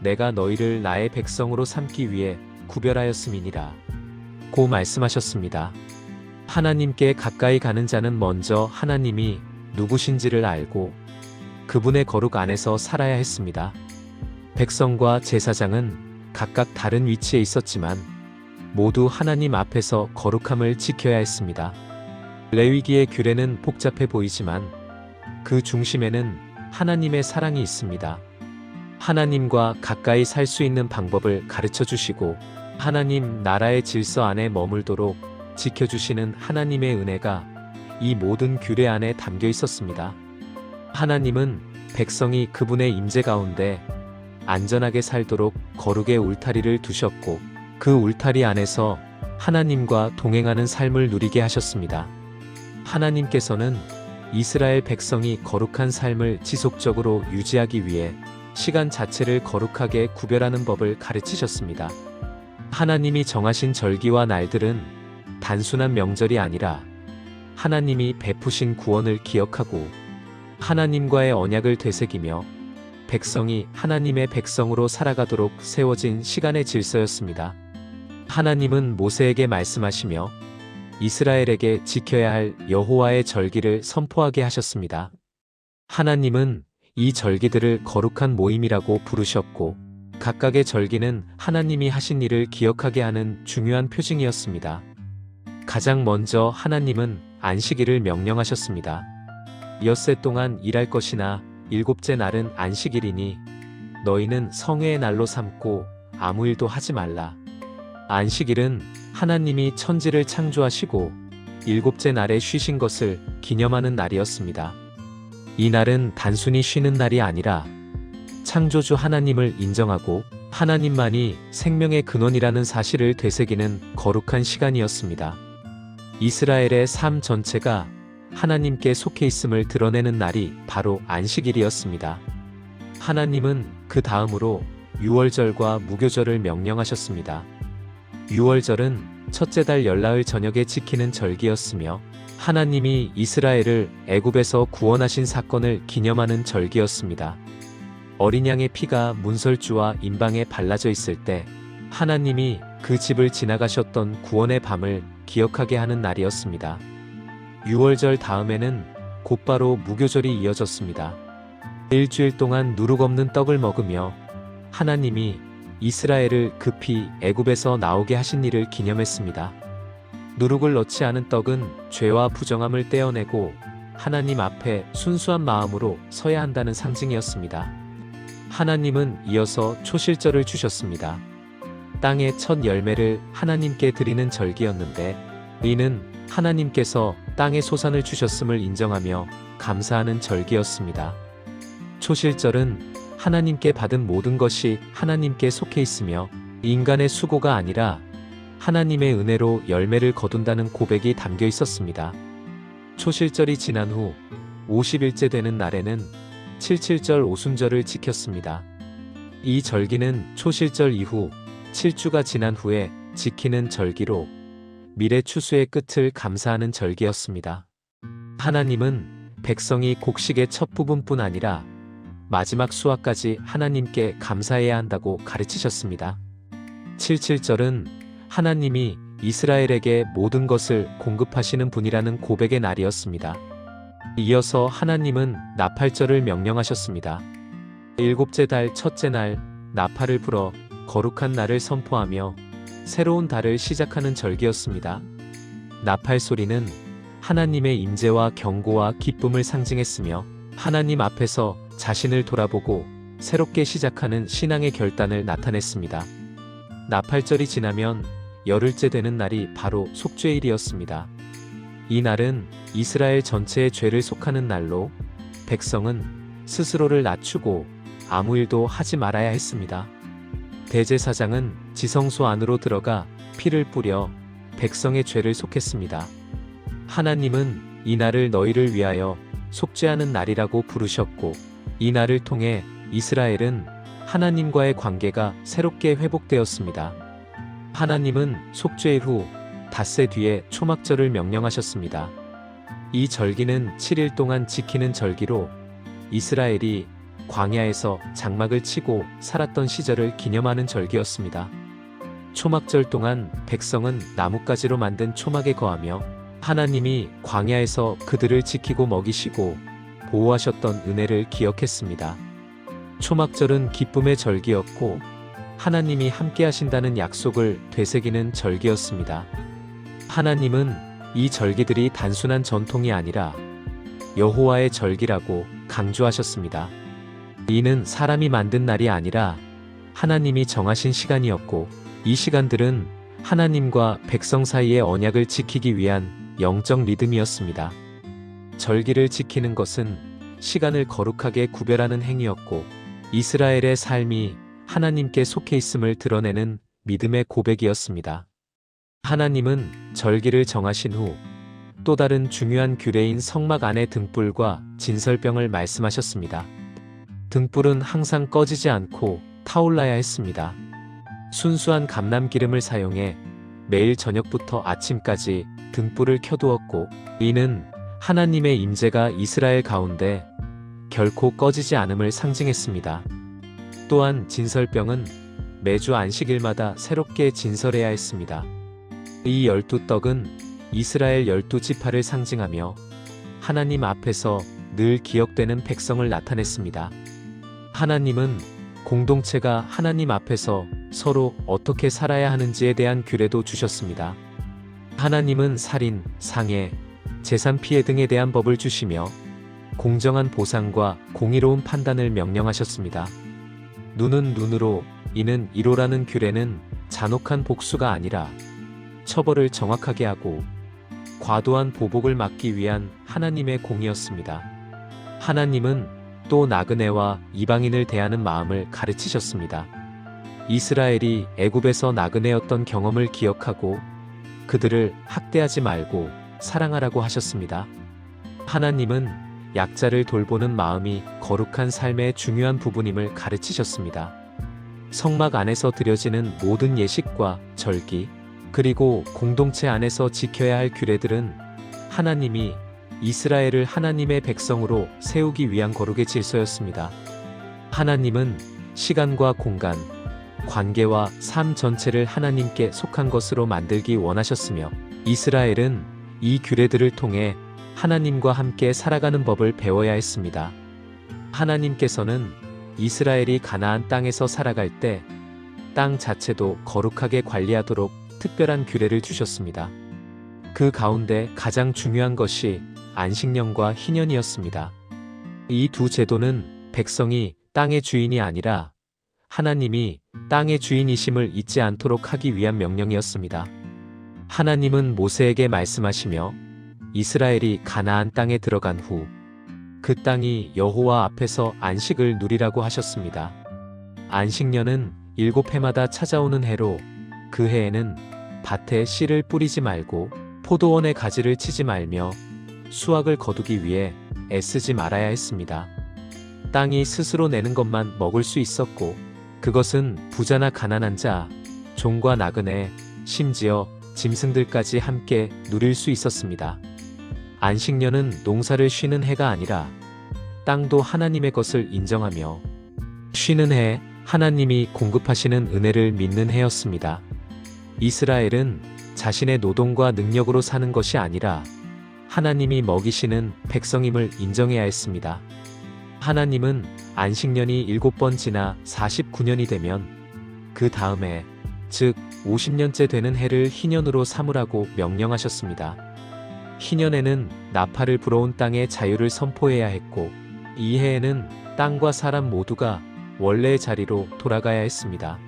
내가 너희를 나의 백성으로 삼기 위해 구별하였음이니라. 고 말씀하셨습니다. 하나님께 가까이 가는 자는 먼저 하나님이 누구신지를 알고 그분의 거룩 안에서 살아야 했습니다. 백성과 제사장은 각각 다른 위치에 있었지만 모두 하나님 앞에서 거룩함을 지켜야 했습니다. 레위기의 규례는 복잡해 보이지만 그 중심에는 하나님의 사랑이 있습니다. 하나님과 가까이 살 수 있는 방법을 가르쳐 주시고 하나님 나라의 질서 안에 머물도록 지켜주시는 하나님의 은혜가 이 모든 규례 안에 담겨 있었습니다. 하나님은 백성이 그분의 임재 가운데 안전하게 살도록 거룩의 울타리를 두셨고 그 울타리 안에서 하나님과 동행하는 삶을 누리게 하셨습니다. 하나님께서는 이스라엘 백성이 거룩한 삶을 지속적으로 유지하기 위해 시간 자체를 거룩하게 구별하는 법을 가르치셨습니다. 하나님이 정하신 절기와 날들은 단순한 명절이 아니라 하나님이 베푸신 구원을 기억하고 하나님과의 언약을 되새기며 백성이 하나님의 백성으로 살아가도록 세워진 시간의 질서였습니다. 하나님은 모세에게 말씀하시며 이스라엘에게 지켜야 할 여호와의 절기를 선포하게 하셨습니다. 하나님은 이 절기들을 거룩한 모임이라고 부르셨고 각각의 절기는 하나님이 하신 일을 기억하게 하는 중요한 표징이었습니다. 가장 먼저 하나님은 안식일을 명령하셨습니다. 엿새 동안 일할 것이나 일곱째 날은 안식일이니 너희는 성회의 날로 삼고 아무 일도 하지 말라. 안식일은 하나님이 천지를 창조하시고 일곱째 날에 쉬신 것을 기념하는 날이었습니다. 이 날은 단순히 쉬는 날이 아니라 창조주 하나님을 인정하고 하나님만이 생명의 근원이라는 사실을 되새기는 거룩한 시간이었습니다. 이스라엘의 삶 전체가 하나님께 속해 있음을 드러내는 날이 바로 안식일이었습니다. 하나님은 그 다음으로 유월절과 무교절을 명령하셨습니다. 유월절은 첫째 달 열나흘 저녁에 지키는 절기였으며 하나님이 이스라엘을 애굽에서 구원하신 사건을 기념하는 절기였습니다. 어린 양의 피가 문설주와 임방에 발라져 있을 때 하나님이 그 집을 지나가셨던 구원의 밤을 기억하게 하는 날이었습니다. 유월절 다음에는 곧바로 무교절이 이어졌습니다. 일주일 동안 누룩 없는 떡을 먹으며 하나님이 이스라엘을 급히 애굽에서 나오게 하신 일을 기념했습니다. 누룩을 넣지 않은 떡은 죄와 부정함을 떼어내고 하나님 앞에 순수한 마음으로 서야 한다는 상징이었습니다. 하나님은 이어서 초실절을 주셨습니다. 땅의 첫 열매를 하나님께 드리는 절기였는데 이는 하나님께서 땅의 소산을 주셨음을 인정하며 감사하는 절기였습니다. 초실절은 하나님께 받은 모든 것이 하나님께 속해 있으며 인간의 수고가 아니라 하나님의 은혜로 열매를 거둔다는 고백이 담겨 있었습니다. 초실절이 지난 후 50일째 되는 날에는 칠칠절 오순절을 지켰습니다. 이 절기는 초실절 이후 7주가 지난 후에 지키는 절기로 미래 추수의 끝을 감사하는 절기였습니다. 하나님은 백성이 곡식의 첫 부분뿐 아니라 마지막 수확까지 하나님께 감사해야 한다고 가르치셨습니다. 칠칠절은 하나님이 이스라엘에게 모든 것을 공급하시는 분이라는 고백의 날이었습니다. 이어서 하나님은 나팔절을 명령하셨습니다. 일곱째 달 첫째 날 나팔을 불어 거룩한 날을 선포하며 새로운 달을 시작하는 절기였습니다. 나팔 소리는 하나님의 임재와 경고와 기쁨을 상징했으며 하나님 앞에서 자신을 돌아보고 새롭게 시작하는 신앙의 결단을 나타냈습니다. 나팔절이 지나면 열흘째 되는 날이 바로 속죄일이었습니다. 이 날은 이스라엘 전체의 죄를 속하는 날로 백성은 스스로를 낮추고 아무 일도 하지 말아야 했습니다. 대제사장은 지성소 안으로 들어가 피를 뿌려 백성의 죄를 속했습니다. 하나님은 이 날을 너희를 위하여 속죄하는 날이라고 부르셨고, 이 날을 통해 이스라엘은 하나님과의 관계가 새롭게 회복되었습니다. 하나님은 속죄일 후 닷새 뒤에 초막절을 명령하셨습니다. 이 절기는 7일 동안 지키는 절기로 이스라엘이 광야에서 장막을 치고 살았던 시절을 기념하는 절기였습니다. 초막절 동안 백성은 나뭇가지로 만든 초막에 거하며 하나님이 광야에서 그들을 지키고 먹이시고 보호하셨던 은혜를 기억했습니다. 초막절은 기쁨의 절기였고 하나님이 함께 하신다는 약속을 되새기는 절기였습니다. 하나님은 이 절기들이 단순한 전통이 아니라 여호와의 절기라고 강조하셨습니다. 이는 사람이 만든 날이 아니라 하나님이 정하신 시간이었고, 이 시간들은 하나님과 백성 사이의 언약을 지키기 위한 영적 리듬이었습니다. 절기를 지키는 것은 시간을 거룩하게 구별하는 행위였고, 이스라엘의 삶이 하나님께 속해 있음을 드러내는 믿음의 고백이었습니다. 하나님은 절기를 정하신 후 또 다른 중요한 규례인 성막 안의 등불과 진설병을 말씀하셨습니다. 등불은 항상 꺼지지 않고 타올라야 했습니다. 순수한 감람기름을 사용해 매일 저녁부터 아침까지 등불을 켜두었고, 이는 하나님의 임재가 이스라엘 가운데 결코 꺼지지 않음을 상징했습니다. 또한 진설병은 매주 안식일마다 새롭게 진설해야 했습니다. 이 12떡은 이스라엘 12지파를 상징하며 하나님 앞에서 늘 기억되는 백성을 나타냈습니다. 하나님은 공동체가 하나님 앞에서 서로 어떻게 살아야 하는지에 대한 규례도 주셨습니다. 하나님은 살인, 상해, 재산 피해 등에 대한 법을 주시며 공정한 보상과 공의로운 판단을 명령하셨습니다. 눈은 눈으로, 이는 이로라는 규례는 잔혹한 복수가 아니라 처벌을 정확하게 하고 과도한 보복을 막기 위한 하나님의 공이었습니다. 하나님은 또 나그네와 이방인을 대하는 마음을 가르치셨습니다. 이스라엘이 애굽에서 나그네였던 경험을 기억하고 그들을 학대하지 말고 사랑하라고 하셨습니다. 하나님은 약자를 돌보는 마음이 거룩한 삶의 중요한 부분임을 가르치셨습니다. 성막 안에서 드려지는 모든 예식과 절기, 그리고 공동체 안에서 지켜야 할 규례들은 하나님이 이스라엘을 하나님의 백성으로 세우기 위한 거룩의 질서였습니다. 하나님은 시간과 공간, 관계와 삶 전체를 하나님께 속한 것으로 만들기 원하셨으며, 이스라엘은 이 규례들을 통해 하나님과 함께 살아가는 법을 배워야 했습니다. 하나님께서는 이스라엘이 가나안 땅에서 살아갈 때 땅 자체도 거룩하게 관리하도록 특별한 규례를 주셨습니다. 그 가운데 가장 중요한 것이 안식년과 희년이었습니다. 이 두 제도는 백성이 땅의 주인이 아니라 하나님이 땅의 주인이심을 잊지 않도록 하기 위한 명령이었습니다. 하나님은 모세에게 말씀하시며 이스라엘이 가나안 땅에 들어간 후 그 땅이 여호와 앞에서 안식을 누리라고 하셨습니다. 안식년은 7해마다 찾아오는 해로 그 해에는 밭에 씨를 뿌리지 말고 포도원에 가지를 치지 말며 수확을 거두기 위해 애쓰지 말아야 했습니다. 땅이 스스로 내는 것만 먹을 수 있었고, 그것은 부자나 가난한 자, 종과 나그네, 심지어 짐승들까지 함께 누릴 수 있었습니다. 안식년은 농사를 쉬는 해가 아니라 땅도 하나님의 것을 인정하며 쉬는 해 하나님이 공급하시는 은혜를 믿는 해였습니다. 이스라엘은 자신의 노동과 능력으로 사는 것이 아니라 하나님이 먹이시는 백성임을 인정해야 했습니다. 하나님은 안식년이 7번 지나 49년이 되면 그 다음에, 즉 50년째 되는 해를 희년으로 삼으라고 명령하셨습니다. 희년에는 나팔을 불어온 땅의 자유를 선포해야 했고, 이 해에는 땅과 사람 모두가 원래의 자리로 돌아가야 했습니다.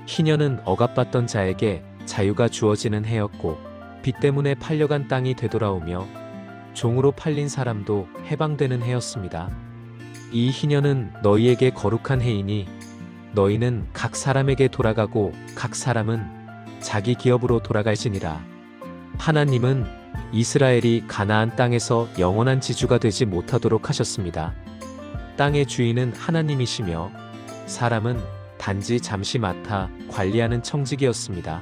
희년은 억압받던 자에게 자유가 주어지는 해였고 빚 때문에 팔려간 땅이 되돌아오며 종으로 팔린 사람도 해방되는 해였습니다. 이 희년은 너희에게 거룩한 해이니 너희는 각 사람에게 돌아가고 각 사람은 자기 기업으로 돌아갈지니라. 하나님은 이스라엘이 가나안 땅에서 영원한 지주가 되지 못하도록 하셨습니다. 땅의 주인은 하나님이시며 사람은 단지 잠시 맡아 관리하는 청지기였습니다.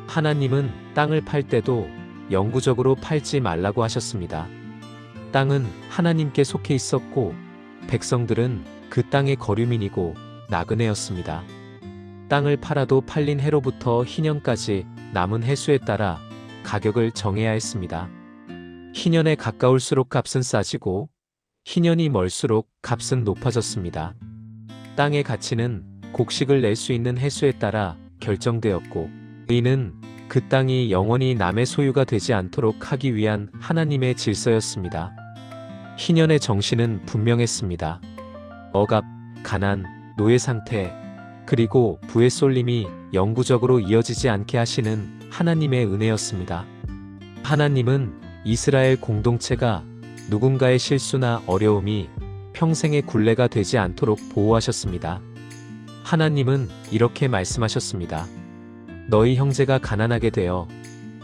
하나님은 땅을 팔 때도 영구적으로 팔지 말라고 하셨습니다. 땅은 하나님께 속해 있었고 백성들은 그 땅의 거류민이고 나그네였습니다. 땅을 팔아도 팔린 해로부터 희년까지 남은 해수에 따라 가격을 정해야 했습니다. 희년에 가까울수록 값은 싸지고 희년이 멀수록 값은 높아졌습니다. 땅의 가치는 곡식을 낼 수 있는 해수에 따라 결정되었고 이는 그 땅이 영원히 남의 소유가 되지 않도록 하기 위한 하나님의 질서였습니다. 희년의 정신은 분명했습니다. 억압, 가난, 노예 상태, 그리고 부의 쏠림이 영구적으로 이어지지 않게 하시는 하나님의 은혜였습니다. 하나님은 이스라엘 공동체가 누군가의 실수나 어려움이 평생의 굴레가 되지 않도록 보호하셨습니다. 하나님은 이렇게 말씀하셨습니다. 너희 형제가 가난하게 되어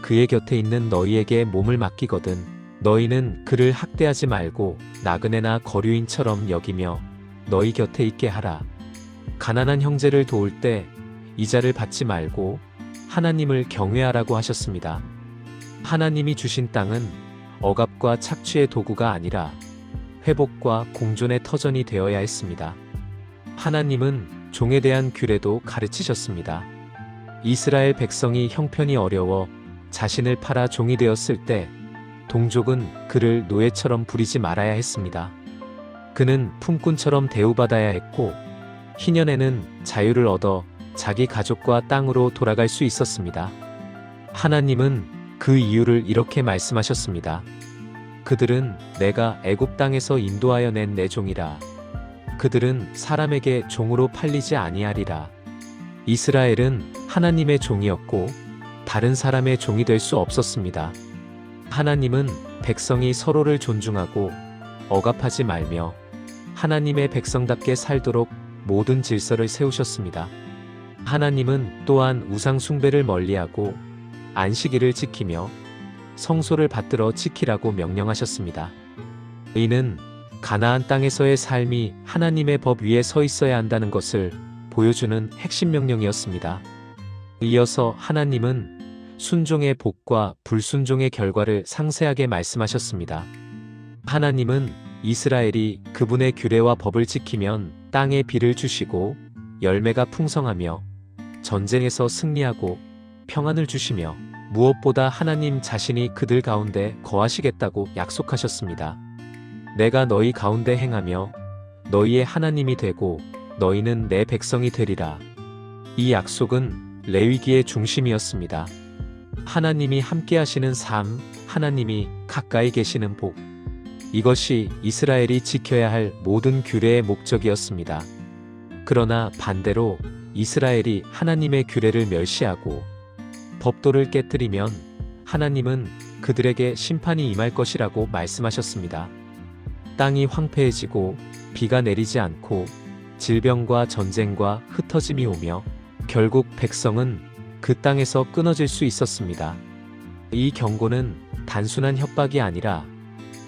그의 곁에 있는 너희에게 몸을 맡기거든 너희는 그를 학대하지 말고 나그네나 거류인처럼 여기며 너희 곁에 있게 하라. 가난한 형제를 도울 때 이자를 받지 말고 하나님을 경외하라고 하셨습니다. 하나님이 주신 땅은 억압과 착취의 도구가 아니라 회복과 공존의 터전이 되어야 했습니다. 하나님은 종에 대한 규례도 가르치셨습니다. 이스라엘 백성이 형편이 어려워 자신을 팔아 종이 되었을 때 동족은 그를 노예처럼 부리지 말아야 했습니다. 그는 품꾼처럼 대우받아야 했고 희년에는 자유를 얻어 자기 가족과 땅으로 돌아갈 수 있었습니다. 하나님은 그 이유를 이렇게 말씀하셨습니다. 그들은 내가 애굽 땅에서 인도하여 낸 내 종이라. 그들은 사람에게 종으로 팔리지 아니하리라. 이스라엘은 하나님의 종이었고 다른 사람의 종이 될 수 없었습니다. 하나님은 백성이 서로를 존중하고 억압하지 말며 하나님의 백성답게 살도록 모든 질서를 세우셨습니다. 하나님은 또한 우상 숭배를 멀리하고 안식일을 지키며 성소를 받들어 지키라고 명령하셨습니다. 이는 가나안 땅에서의 삶이 하나님의 법 위에 서 있어야 한다는 것을 보여주는 핵심 명령이었습니다. 이어서 하나님은 순종의 복과 불순종의 결과를 상세하게 말씀하셨습니다. 하나님은 이스라엘이 그분의 규례와 법을 지키면 땅에 비를 주시고 열매가 풍성하며 전쟁에서 승리하고 평안을 주시며 무엇보다 하나님 자신이 그들 가운데 거하시겠다고 약속하셨습니다. 내가 너희 가운데 행하며 너희의 하나님이 되고 너희는 내 백성이 되리라. 이 약속은 레위기의 중심이었습니다. 하나님이 함께 하시는 삶, 하나님이 가까이 계시는 복. 이것이 이스라엘이 지켜야 할 모든 규례의 목적이었습니다. 그러나 반대로 이스라엘이 하나님의 규례를 멸시하고 법도를 깨뜨리면 하나님은 그들에게 심판이 임할 것이라고 말씀하셨습니다. 땅이 황폐해지고 비가 내리지 않고 질병과 전쟁과 흩어짐이 오며 결국 백성은 그 땅에서 끊어질 수 있었습니다. 이 경고는 단순한 협박이 아니라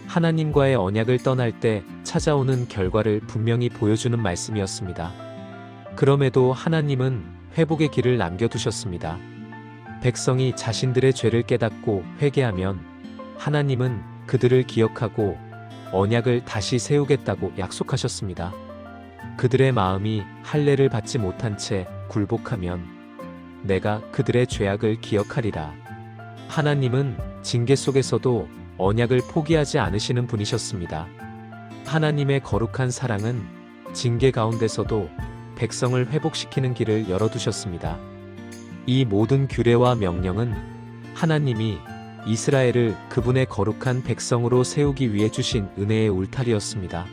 하나님과의 언약을 떠날 때 찾아오는 결과를 분명히 보여주는 말씀이었습니다. 그럼에도 하나님은 회복의 길을 남겨두셨습니다. 백성이 자신들의 죄를 깨닫고 회개하면 하나님은 그들을 기억하고 언약을 다시 세우겠다고 약속하셨습니다. 그들의 마음이 할례를 받지 못한 채 굴복하면 내가 그들의 죄악을 기억하리라. 하나님은 징계 속에서도 언약을 포기하지 않으시는 분이셨습니다. 하나님의 거룩한 사랑은 징계 가운데서도 백성을 회복시키는 길을 열어두셨습니다. 이 모든 규례와 명령은 하나님이 이스라엘을 그분의 거룩한 백성으로 세우기 위해 주신 은혜의 울타리였습니다.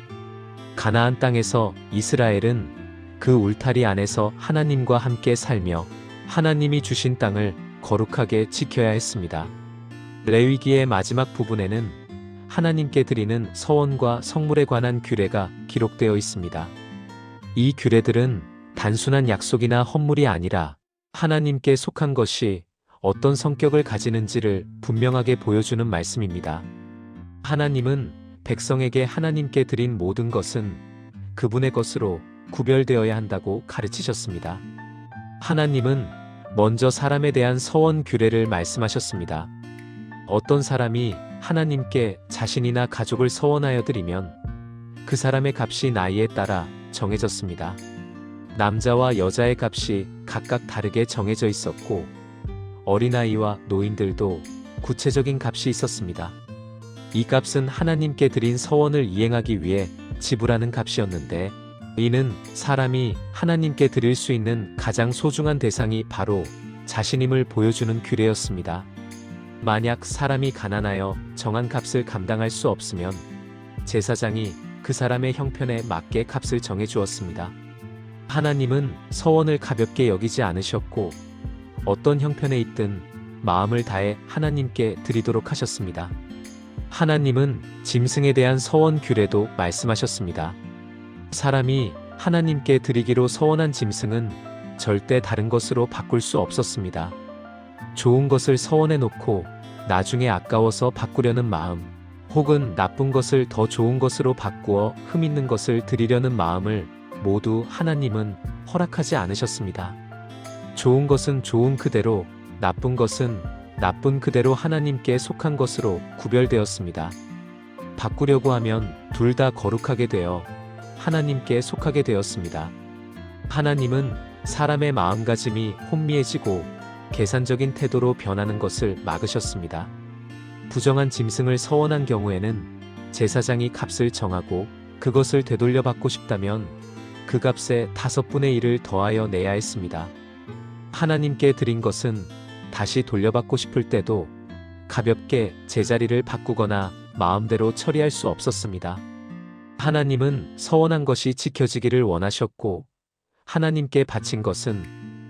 가나안 땅에서 이스라엘은 그 울타리 안에서 하나님과 함께 살며 하나님이 주신 땅을 거룩하게 지켜야 했습니다. 레위기의 마지막 부분에는 하나님께 드리는 서원과 성물에 관한 규례가 기록되어 있습니다. 이 규례들은 단순한 약속이나 헌물이 아니라 하나님께 속한 것이 어떤 성격을 가지는지를 분명하게 보여주는 말씀입니다. 하나님은 백성에게 하나님께 드린 모든 것은 그분의 것으로 구별되어야 한다고 가르치셨습니다. 하나님은 먼저 사람에 대한 서원 규례를 말씀하셨습니다. 어떤 사람이 하나님께 자신이나 가족을 서원하여 드리면 그 사람의 값이 나이에 따라 정해졌습니다. 남자와 여자의 값이 각각 다르게 정해져 있었고 어린아이와 노인들도 구체적인 값이 있었습니다. 이 값은 하나님께 드린 서원을 이행하기 위해 지불하는 값이었는데 이는 사람이 하나님께 드릴 수 있는 가장 소중한 대상이 바로 자신임을 보여주는 규례였습니다. 만약 사람이 가난하여 정한 값을 감당할 수 없으면 제사장이 그 사람의 형편에 맞게 값을 정해 주었습니다. 하나님은 서원을 가볍게 여기지 않으셨고 어떤 형편에 있든 마음을 다해 하나님께 드리도록 하셨습니다. 하나님은 짐승에 대한 서원 규례도 말씀하셨습니다. 사람이 하나님께 드리기로 서원한 짐승은 절대 다른 것으로 바꿀 수 없었습니다. 좋은 것을 서원해 놓고 나중에 아까워서 바꾸려는 마음, 혹은 나쁜 것을 더 좋은 것으로 바꾸어 흠 있는 것을 드리려는 마음을 모두 하나님은 허락하지 않으셨습니다. 좋은 것은 좋은 그대로, 나쁜 것은 나쁜 그대로 하나님께 속한 것으로 구별되었습니다. 바꾸려고 하면 둘 다 거룩하게 되어 하나님께 속하게 되었습니다. 하나님은 사람의 마음가짐이 혼미해지고 계산적인 태도로 변하는 것을 막으셨습니다. 부정한 짐승을 서원한 경우에는 제사장이 값을 정하고 그것을 되돌려받고 싶다면 그 값의 5분의 1을 더하여 내야 했습니다. 하나님께 드린 것은 다시 돌려받고 싶을 때도 가볍게 제자리를 바꾸거나 마음대로 처리할 수 없었습니다. 하나님은 서원한 것이 지켜지기를 원하셨고 하나님께 바친 것은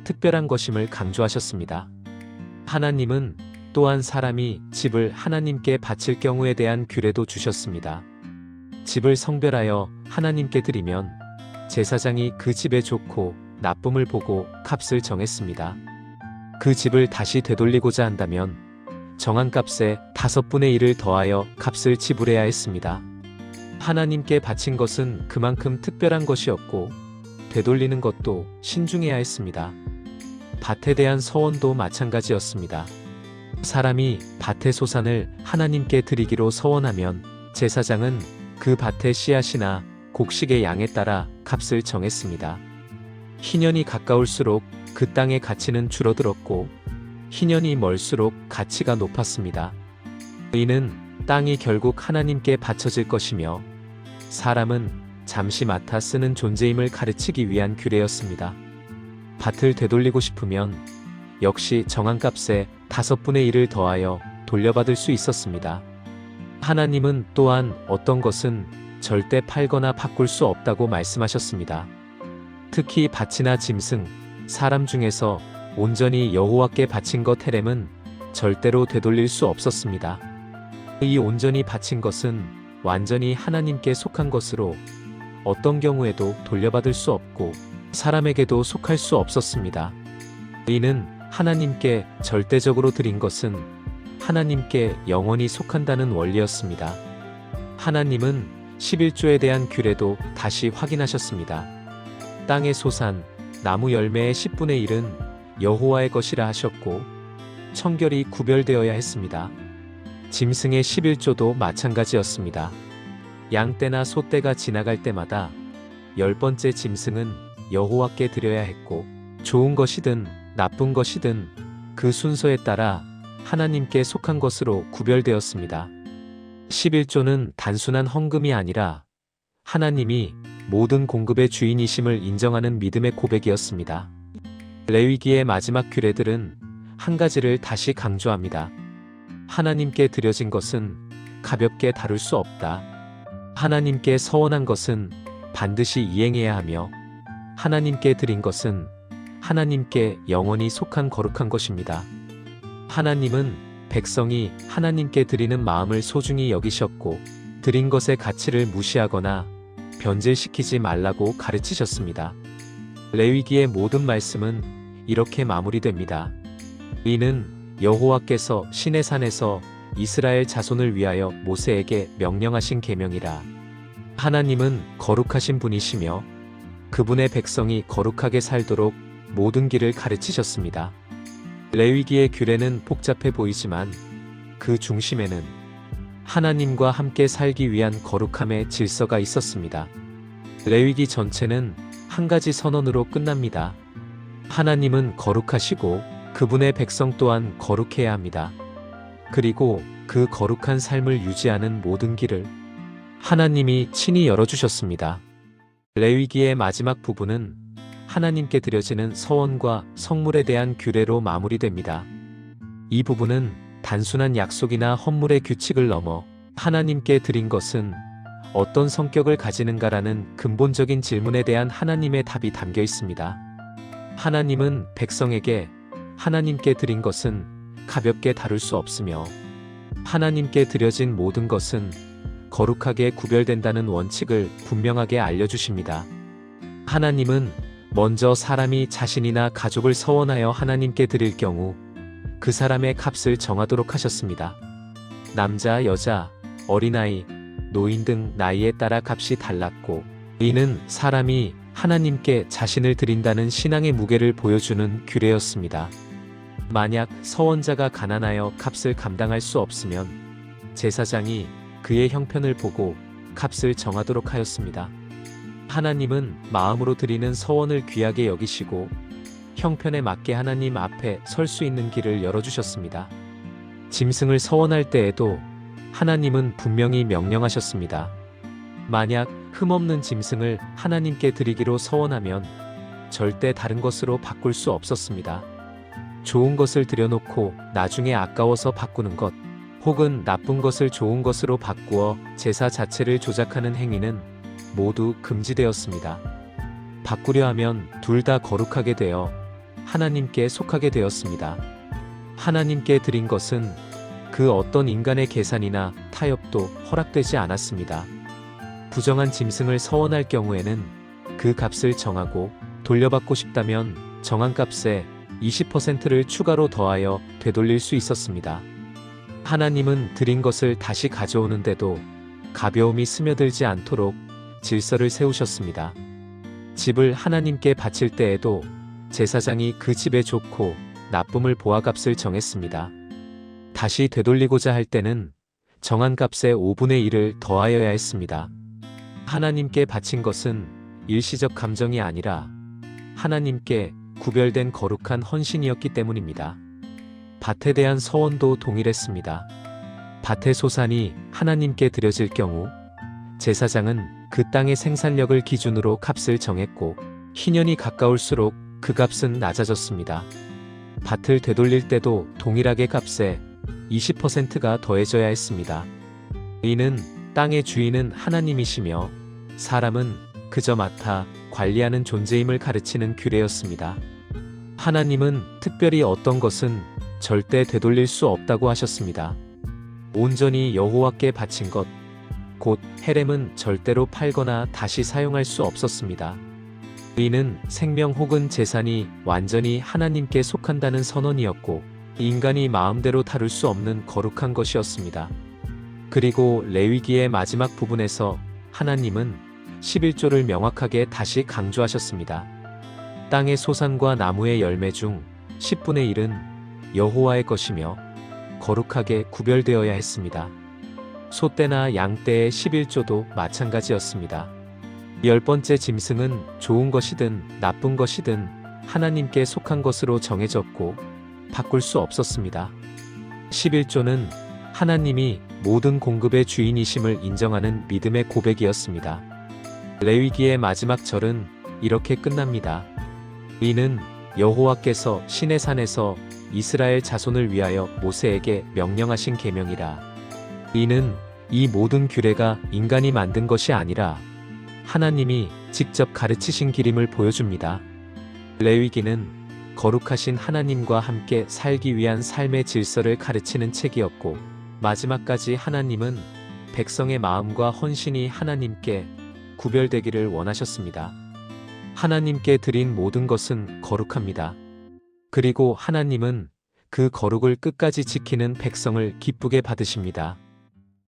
특별한 것임을 강조하셨습니다. 하나님은 또한 사람이 집을 하나님께 바칠 경우에 대한 규례도 주셨습니다. 집을 성별하여 하나님께 드리면 제사장이 그 집의 좋고 나쁨을 보고 값을 정했습니다. 그 집을 다시 되돌리고자 한다면 정한 값의 5분의 1을 더하여 값을 지불해야 했습니다. 하나님께 바친 것은 그만큼 특별한 것이었고 되돌리는 것도 신중해야 했습니다. 밭에 대한 서원도 마찬가지였습니다. 사람이 밭의 소산을 하나님께 드리기로 서원하면 제사장은 그 밭의 씨앗이나 곡식의 양에 따라 값을 정했습니다. 희년이 가까울수록 그 땅의 가치는 줄어들었고 희년이 멀수록 가치가 높았습니다. 이는 땅이 결국 하나님께 바쳐질 것이며 사람은 잠시 맡아 쓰는 존재임을 가르치기 위한 규례였습니다. 밭을 되돌리고 싶으면 역시 정한 값의 5분의 1을 더하여 돌려받을 수 있었습니다. 하나님은 또한 어떤 것은 절대 팔거나 바꿀 수 없다고 말씀하셨습니다. 특히 밭이나 짐승, 사람 중에서 온전히 여호와께 바친 것 헤렘은 절대로 되돌릴 수 없었습니다. 이 온전히 바친 것은 완전히 하나님께 속한 것으로 어떤 경우에도 돌려받을 수 없고 사람에게도 속할 수 없었습니다. 이는 하나님께 절대적으로 드린 것은 하나님께 영원히 속한다는 원리였습니다. 하나님은 11조에 대한 규례도 다시 확인하셨습니다. 땅의 소산, 나무 열매의 10분의 1은 여호와의 것이라 하셨고 청결이 구별되어야 했습니다. 짐승의 11조도 마찬가지였습니다. 양떼나 소떼가 지나갈 때마다 10번째 짐승은 여호와께 드려야 했고 좋은 것이든 나쁜 것이든 그 순서에 따라 하나님께 속한 것으로 구별되었습니다. 11조는 단순한 헌금이 아니라 하나님이 모든 공급의 주인이심을 인정하는 믿음의 고백이었습니다. 레위기의 마지막 규례들은 한 가지를 다시 강조합니다. 하나님께 드려진 것은 가볍게 다룰 수 없다. 하나님께 서원한 것은 반드시 이행해야 하며 하나님께 드린 것은 하나님께 영원히 속한 거룩한 것입니다. 하나님은 백성이 하나님께 드리는 마음을 소중히 여기셨고 드린 것의 가치를 무시하거나 변질시키지 말라고 가르치셨습니다. 레위기의 모든 말씀은 이렇게 마무리됩니다. 이는 여호와께서 시내산에서 이스라엘 자손을 위하여 모세에게 명령하신 계명이라. 하나님은 거룩하신 분이시며 그분의 백성이 거룩하게 살도록 모든 길을 가르치셨습니다. 레위기의 규례는 복잡해 보이지만 그 중심에는 하나님과 함께 살기 위한 거룩함의 질서가 있었습니다. 레위기 전체는 한 가지 선언으로 끝납니다. 하나님은 거룩하시고 그분의 백성 또한 거룩해야 합니다. 그리고 그 거룩한 삶을 유지하는 모든 길을 하나님이 친히 열어주셨습니다. 레위기의 마지막 부분은 하나님께 드려지는 서원과 성물에 대한 규례로 마무리됩니다. 이 부분은 단순한 약속이나 헌물의 규칙을 넘어 하나님께 드린 것은 어떤 성격을 가지는가라는 근본적인 질문에 대한 하나님의 답이 담겨 있습니다. 하나님은 백성에게 하나님께 드린 것은 가볍게 다룰 수 없으며 하나님께 드려진 모든 것은 거룩하게 구별된다는 원칙을 분명하게 알려주십니다. 하나님은 먼저 사람이 자신이나 가족을 서원하여 하나님께 드릴 경우 그 사람의 값을 정하도록 하셨습니다. 남자, 여자, 어린아이, 노인 등 나이에 따라 값이 달랐고 이는 사람이 하나님께 자신을 드린다는 신앙의 무게를 보여주는 규례였습니다. 만약 서원자가 가난하여 값을 감당할 수 없으면 제사장이 그의 형편을 보고 값을 정하도록 하였습니다. 하나님은 마음으로 드리는 서원을 귀하게 여기시고 형편에 맞게 하나님 앞에 설 수 있는 길을 열어주셨습니다. 짐승을 서원할 때에도 하나님은 분명히 명령하셨습니다. 만약 흠없는 짐승을 하나님께 드리기로 서원하면 절대 다른 것으로 바꿀 수 없었습니다. 좋은 것을 들여놓고 나중에 아까워서 바꾸는 것, 혹은 나쁜 것을 좋은 것으로 바꾸어 제사 자체를 조작하는 행위는 모두 금지되었습니다. 바꾸려 하면 둘 다 거룩하게 되어 하나님께 속하게 되었습니다. 하나님께 드린 것은 그 어떤 인간의 계산이나 타협도 허락되지 않았습니다. 부정한 짐승을 서원할 경우에는 그 값을 정하고 돌려받고 싶다면 정한 값에 20%를 추가로 더하여 되돌릴 수 있었습니다. 하나님은 드린 것을 다시 가져오는데도 가벼움이 스며들지 않도록 질서를 세우셨습니다. 집을 하나님께 바칠 때에도 제사장이 그 집의 좋고 나쁨을 보아 값을 정했습니다. 다시 되돌리고자 할 때는 정한 값의 5분의 1을 더하여야 했습니다. 하나님께 바친 것은 일시적 감정이 아니라 하나님께 구별된 거룩한 헌신이었기 때문입니다. 밭에 대한 서원도 동일했습니다. 밭의 소산이 하나님께 드려질 경우 제사장은 그 땅의 생산력을 기준으로 값을 정했고 희년이 가까울수록 그 값은 낮아졌습니다. 밭을 되돌릴 때도 동일하게 값에 20%가 더해져야 했습니다. 이는 땅의 주인은 하나님이시며 사람은 그저 맡아 관리하는 존재임을 가르치는 규례였습니다. 하나님은 특별히 어떤 것은 절대 되돌릴 수 없다고 하셨습니다. 온전히 여호와께 바친 것, 곧 헤렘은 절대로 팔거나 다시 사용할 수 없었습니다. 이는 생명 혹은 재산이 완전히 하나님께 속한다는 선언이었고 인간이 마음대로 다룰 수 없는 거룩한 것이었습니다. 그리고 레위기의 마지막 부분에서 하나님은 11조를 명확하게 다시 강조하셨습니다. 땅의 소산과 나무의 열매 중 10분의 1은 여호와의 것이며 거룩하게 구별되어야 했습니다. 소떼나 양떼의 11조도 마찬가지였습니다. 10번째 짐승은 좋은 것이든 나쁜 것이든 하나님께 속한 것으로 정해졌고 바꿀 수 없었습니다. 11조는 하나님이 모든 공급의 주인이심을 인정하는 믿음의 고백이었습니다. 레위기의 마지막 절은 이렇게 끝납니다. 이는 여호와께서 시내산에서 이스라엘 자손을 위하여 모세에게 명령하신 계명이라. 이는 이 모든 규례가 인간이 만든 것이 아니라 하나님이 직접 가르치신 길임을 보여줍니다. 레위기는 거룩하신 하나님과 함께 살기 위한 삶의 질서를 가르치는 책이었고, 마지막까지 하나님은 백성의 마음과 헌신이 하나님께 구별되기를 원하셨습니다. 하나님께 드린 모든 것은 거룩합니다. 그리고 하나님은 그 거룩을 끝까지 지키는 백성을 기쁘게 받으십니다.